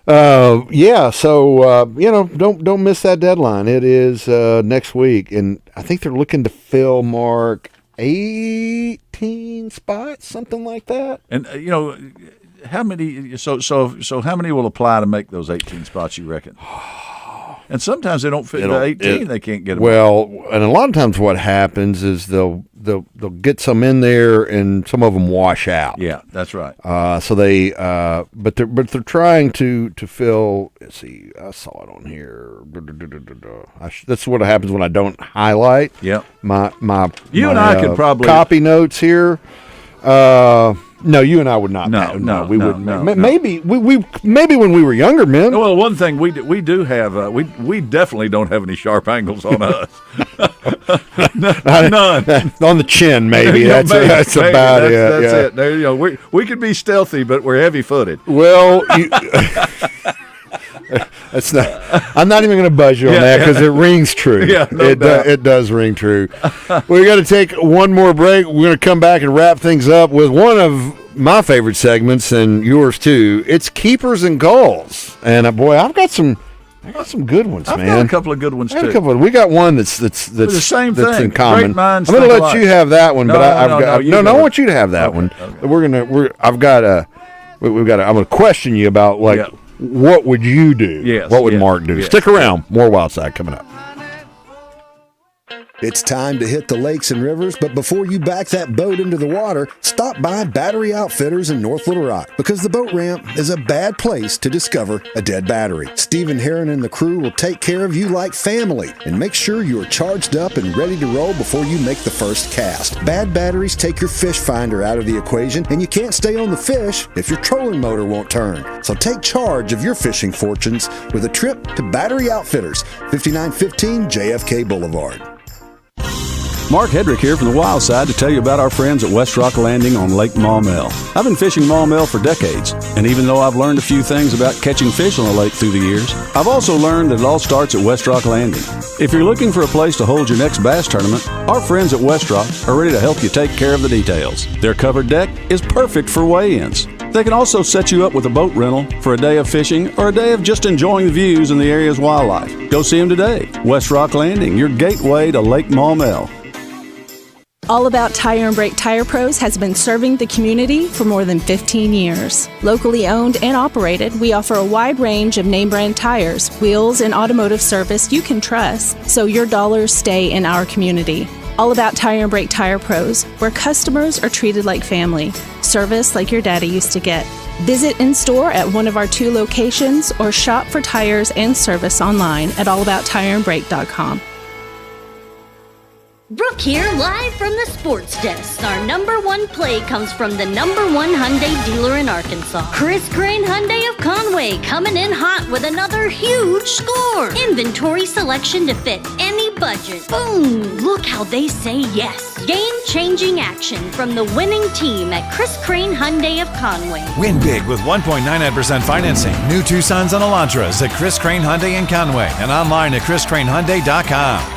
So you know, don't miss that deadline. It is next week, and I think they're looking to fill Mark 18 spots, something like that. And you know, how many? So how many will apply to make those 18 spots? You reckon? And sometimes they don't fit the 18. They can't get them. Well, and a lot of times what happens is they'll get some in there, and some of them wash out. Yeah, that's right. So they, but they're trying to fill. Let's see, I saw it on here. That's what happens when I don't highlight. Yeah. My you and I could probably copy notes here. No, you and I would not. No, we wouldn't. Maybe when we were younger men. Well, one thing we do have, we definitely don't have any sharp angles on us. None on the chin. Maybe that's about it. That's it. There, you know, we could be stealthy, but we're heavy-footed. Well. That's not. I'm not even going to buzz you on that because it rings true. It does ring true. We're going to take one more break. We're going to come back and wrap things up with one of my favorite segments and yours too. It's keepers and goals. And boy, I've got some good ones, man. I've got a couple of good ones too. We got one that's the same that's thing. in common. Great minds I'm going to let think you have that one, but I want you to have that one. Okay. I'm going to question you about what would you do? Yes. What would Mark do? Yes. Stick around. More Wildside coming up. It's time to hit the lakes and rivers, but before you back that boat into the water, stop by Battery Outfitters in North Little Rock, because the boat ramp is a bad place to discover a dead battery. Stephen Heron and the crew will take care of you like family and make sure you're charged up and ready to roll before you make the first cast. Bad batteries take your fish finder out of the equation, and you can't stay on the fish if your trolling motor won't turn. So take charge of your fishing fortunes with a trip to Battery Outfitters, 5915 JFK Boulevard. Mark Hedrick here from the Wild Side to tell you about our friends at West Rock Landing on Lake Maumelle. I've been fishing Maumelle for decades, and even though I've learned a few things about catching fish on the lake through the years, I've also learned that it all starts at West Rock Landing. If you're looking for a place to hold your next bass tournament, our friends at West Rock are ready to help you take care of the details. Their covered deck is perfect for weigh-ins. They can also set you up with a boat rental for a day of fishing or a day of just enjoying the views and the area's wildlife. Go see them today. West Rock Landing, your gateway to Lake Maumelle. All About Tire and Brake Tire Pros has been serving the community for more than 15 years. Locally owned and operated, we offer a wide range of name brand tires, wheels, and automotive service you can trust, so your dollars stay in our community. All About Tire and Brake Tire Pros, where customers are treated like family, service like your daddy used to get. Visit in store at one of our 2 locations or shop for tires and service online at allabouttireandbrake.com. Brooke here, live from the sports desk. Our number 1 play comes from the number 1 Hyundai dealer in Arkansas, Chris Crane Hyundai of Conway, coming in hot with another huge score. Inventory selection to fit any budget. Boom! Look how they say yes. Game-changing action from the winning team at Chris Crane Hyundai of Conway. Win big with 1.99% financing. New Tucsons and Elantras at Chris Crane Hyundai in Conway and online at chriscranehyundai.com.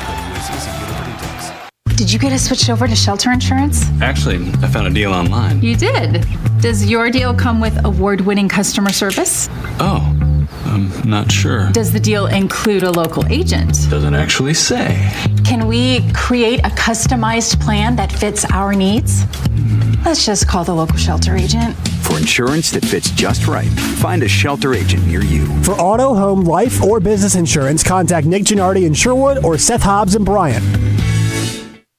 Did you get us switched over to shelter insurance? Actually, I found a deal online. You did? Does your deal come with award-winning customer service? Oh, I'm not sure. Does the deal include a local agent? Doesn't actually say. Can we create a customized plan that fits our needs? Let's just call the local shelter agent. For insurance that fits just right, find a shelter agent near you. For auto, home, life, or business insurance, contact Nick Gennardi in Sherwood or Seth Hobbs in Bryant.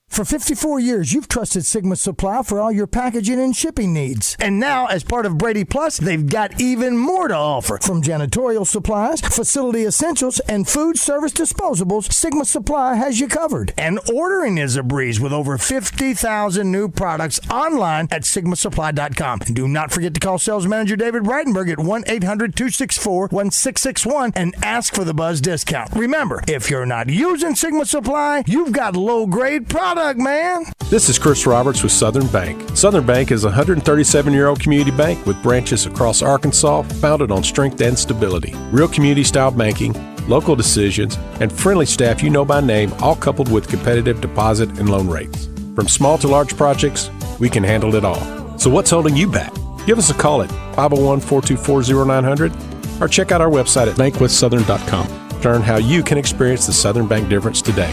For 54 years, you've trusted Sigma Supply for all your packaging and shipping needs. And now, as part of Brady Plus, they've got even more to offer. From janitorial supplies, facility essentials, and food service disposables, Sigma Supply has you covered. And ordering is a breeze with over 50,000 new products online at sigmasupply.com. And do not forget to call sales manager David Breitenberg at 1-800-264-1661 and ask for the Buzz discount. Remember, if you're not using Sigma Supply, you've got low-grade products. Man. This is Chris Roberts with Southern Bank. Southern Bank is a 137-year-old community bank with branches across Arkansas founded on strength and stability. Real community-style banking, local decisions, and friendly staff you know by name, all coupled with competitive deposit and loan rates. From small to large projects, we can handle it all. So what's holding you back? Give us a call at 501-424-0900 or check out our website at bankwithsouthern.com to learn how you can experience the Southern Bank difference today.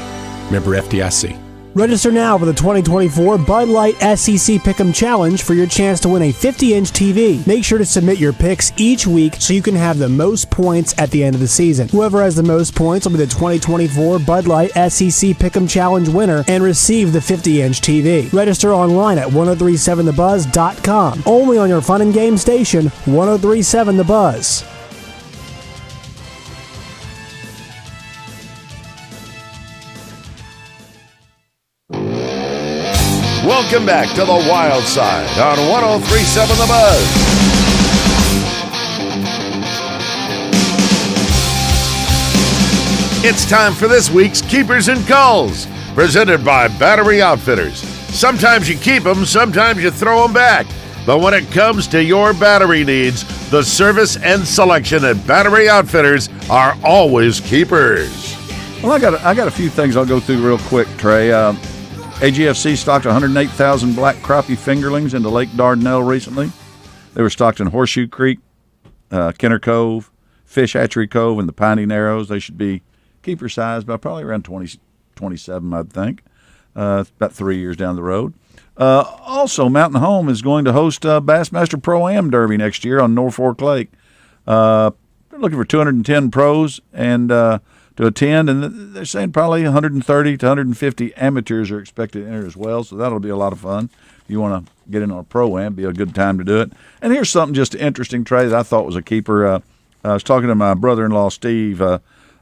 Member FDIC. Register now for the 2024 Bud Light SEC Pick'em Challenge for your chance to win a 50-inch TV. Make sure to submit your picks each week so you can have the most points at the end of the season. Whoever has the most points will be the 2024 Bud Light SEC Pick'em Challenge winner and receive the 50-inch TV. Register online at 1037thebuzz.com. Only on your fun and game station, 1037 The Buzz. Welcome back to the Wild Side on 1037 The Buzz. It's time for this week's Keepers and Calls, presented by Battery Outfitters. Sometimes you keep them, sometimes you throw them back. But when it comes to your battery needs, the service and selection at Battery Outfitters are always keepers. Well, I got a few things I'll go through real quick, Trey. AGFC stocked 108,000 black crappie fingerlings into Lake Dardanelle recently. They were stocked in Horseshoe Creek, Kenner Cove, Fish Hatchery Cove, and the Piney Narrows. They should be keeper size by probably around 27, I'd think. About 3 years down the road. Also, Mountain Home is going to host Bassmaster Pro-Am Derby next year on Norfolk Lake. They're looking for 210 pros and to attend, and they're saying probably 130 to 150 amateurs are expected to enter as well, so that'll be a lot of fun. If you want to get in on a Pro-Am, be a good time to do it. And here's something just interesting, Trey, that I thought was a keeper. I was talking to my brother-in-law, Steve,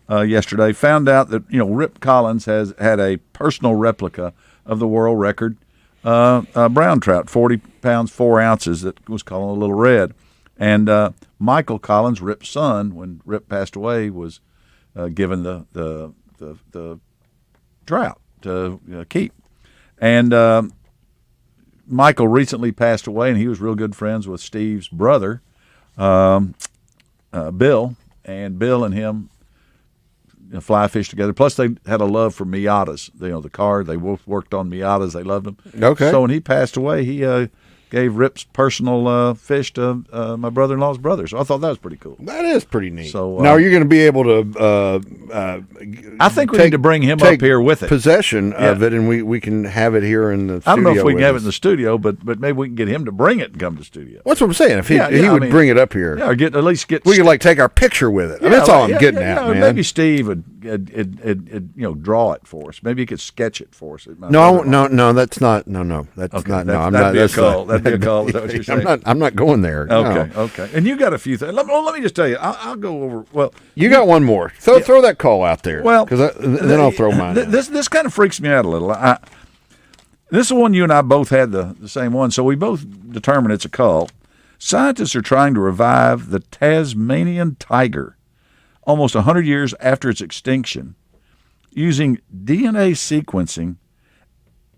yesterday, found out that, Rip Collins has had a personal replica of the world record brown trout, 40 pounds, 4 ounces, that was called a Little Red. And Michael Collins, Rip's son, when Rip passed away, was given the trout to keep. And Michael recently passed away, and he was real good friends with Steve's brother, Bill. And Bill and him fly fish together. Plus, they had a love for Miatas. The car. They both worked on Miatas. They loved them. Okay. So when he passed away, he gave Rip's personal fish to my brother-in-law's brother. So I thought that was pretty cool. That is pretty neat. So now you're going to be able to. I think we need to bring him up here with it. Possession of it, and we can have it here in the studio. I don't know if we can have it us. in the studio, but maybe we can get him to bring it and come to the studio. That's what I'm saying. If he would bring it up here, or at least get. We could take our picture with it. That's all I'm getting at, man. Maybe Steve would draw it for us. Maybe he could sketch it for us. No, that's not. No, that's okay, not. That, no, I'm that'd not. Be That's a call. not, That'd be a call. Is that what you're saying? I'm not going there. Okay, no. okay. And you got a few things. Let me just tell you. I'll go over. Well, you got one more. Throw that call out there. Well, because then I'll throw mine. This kind of freaks me out a little. This is one you and I both had the same one, so we both determined it's a cull. Scientists are trying to revive the Tasmanian tiger almost 100 years after its extinction using DNA sequencing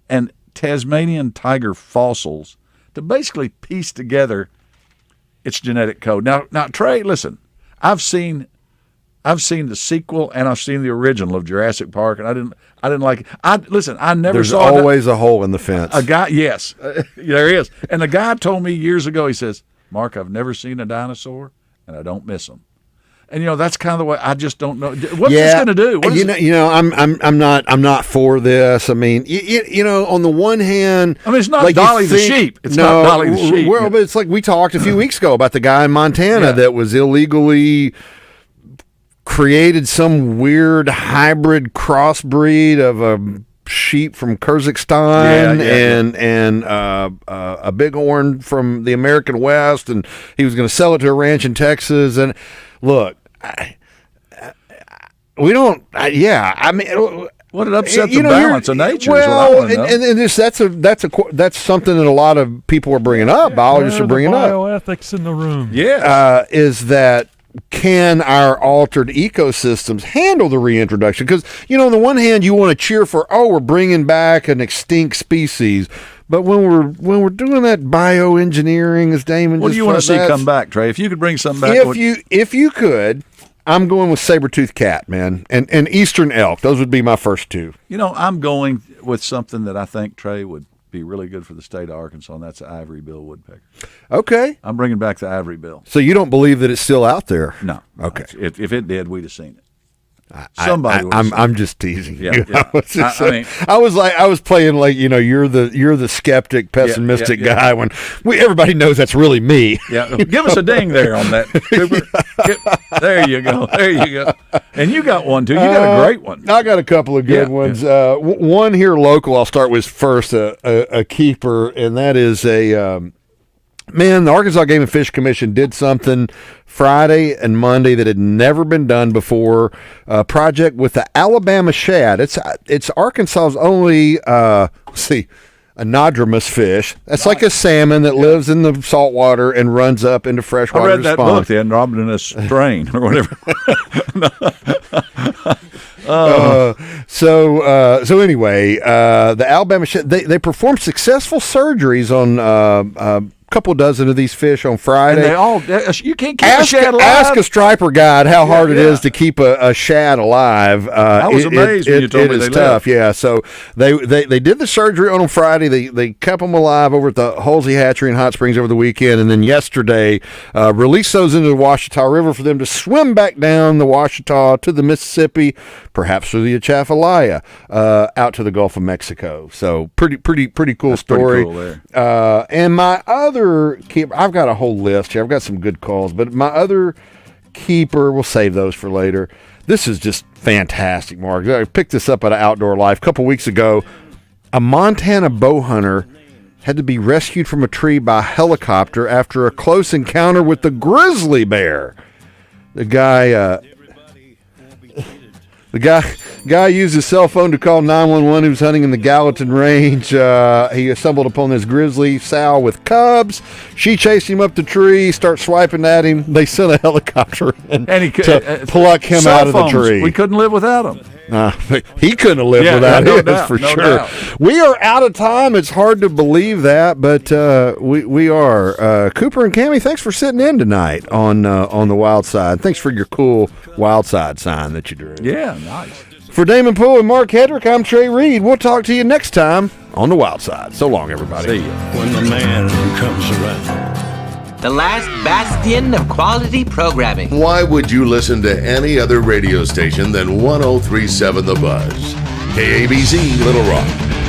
and Tasmanian tiger fossils to basically piece together its genetic code. Now, Trey, listen, I've seen the sequel and I've seen the original of Jurassic Park, and I didn't like it. I never There's saw. There's always a hole in the fence. A guy, yes, there is. And the guy told me years ago. He says, "Mark, I've never seen a dinosaur, and I don't miss them." And that's kind of the way. I just don't know. What's this going to do? I'm not for this. I mean, on the one hand, it's not Dolly the sheep. It's not Dolly the sheep. Well, but it's like we talked a few weeks ago about the guy in Montana that was illegally created some weird hybrid crossbreed of a sheep from Kazakhstan and a bighorn from the American West, and he was going to sell it to a ranch in Texas. And look, we don't. I mean. What it upset the balance of nature? Well, that's something that a lot of people are bringing up. Biologists are bringing up. Bioethics in the room. Yeah, is that can our altered ecosystems handle the reintroduction? Because on the one hand, you want to cheer for we're bringing back an extinct species. But when we're doing that bioengineering, as Damon, what do you want to see come back, Trey? If you could bring something back, if you could. I'm going with saber-toothed cat, man, and eastern elk. Those would be my first two. I'm going with something that I think, Trey, would be really good for the state of Arkansas, and that's the ivory bill woodpecker. Okay. I'm bringing back the ivory bill. So you don't believe that it's still out there? No. Okay. If it did, we'd have seen it. I'm just teasing you. Yeah. I was playing you're the skeptic, pessimistic guy when everybody knows that's really me. Yeah, give us a ding there on that, Cooper. There you go. And you got one too. You got a great one. I got a couple of good ones. Yeah. One here local. I'll start with first a keeper, and that is the Arkansas Game and Fish Commission did something Friday and Monday that had never been done before. A project with the Alabama shad. It's Arkansas's only anadromous fish. That's like a salmon that lives in the salt water and runs up into freshwater. I read that book, the Andromedonous Strain, or whatever. So anyway, the Alabama shad, they performed successful surgeries on couple dozen of these fish on Friday. And they all, you can't keep a shad alive. Ask a striper guide how hard it is to keep a shad alive. I was amazed when you told me it is tough. Yeah, so they did the surgery on them Friday. They kept them alive over at the Halsey Hatchery in Hot Springs over the weekend, and then yesterday released those into the Ouachita River for them to swim back down the Ouachita to the Mississippi, perhaps through the Atchafalaya, out to the Gulf of Mexico. So pretty cool story. Pretty cool there. And my other keeper, I've got a whole list here. I've got some good calls, but my other keeper, we'll save those for later. This is just fantastic, Mark. I picked this up at Outdoor Life a couple weeks ago. A Montana bow hunter had to be rescued from a tree by helicopter after a close encounter with the grizzly bear. The guy used his cell phone to call 911. He was hunting in the Gallatin Range. He stumbled upon this grizzly sow with cubs. She chased him up the tree, start swiping at him. They sent a helicopter to pluck him out of the tree. We couldn't live without them. He couldn't have lived without his, for sure. Doubt. We are out of time. It's hard to believe that, but we are. Cooper and Cammie, thanks for sitting in tonight on the Wild Side. Thanks for your cool Wild Side sign that you drew. Yeah, nice. For Damon Poole and Mark Hedrick, I'm Trey Reid. We'll talk to you next time on the Wild Side. So long, everybody. See you. When the man comes around. The last bastion of quality programming. Why would you listen to any other radio station than 103.7 The Buzz? KABZ, Little Rock.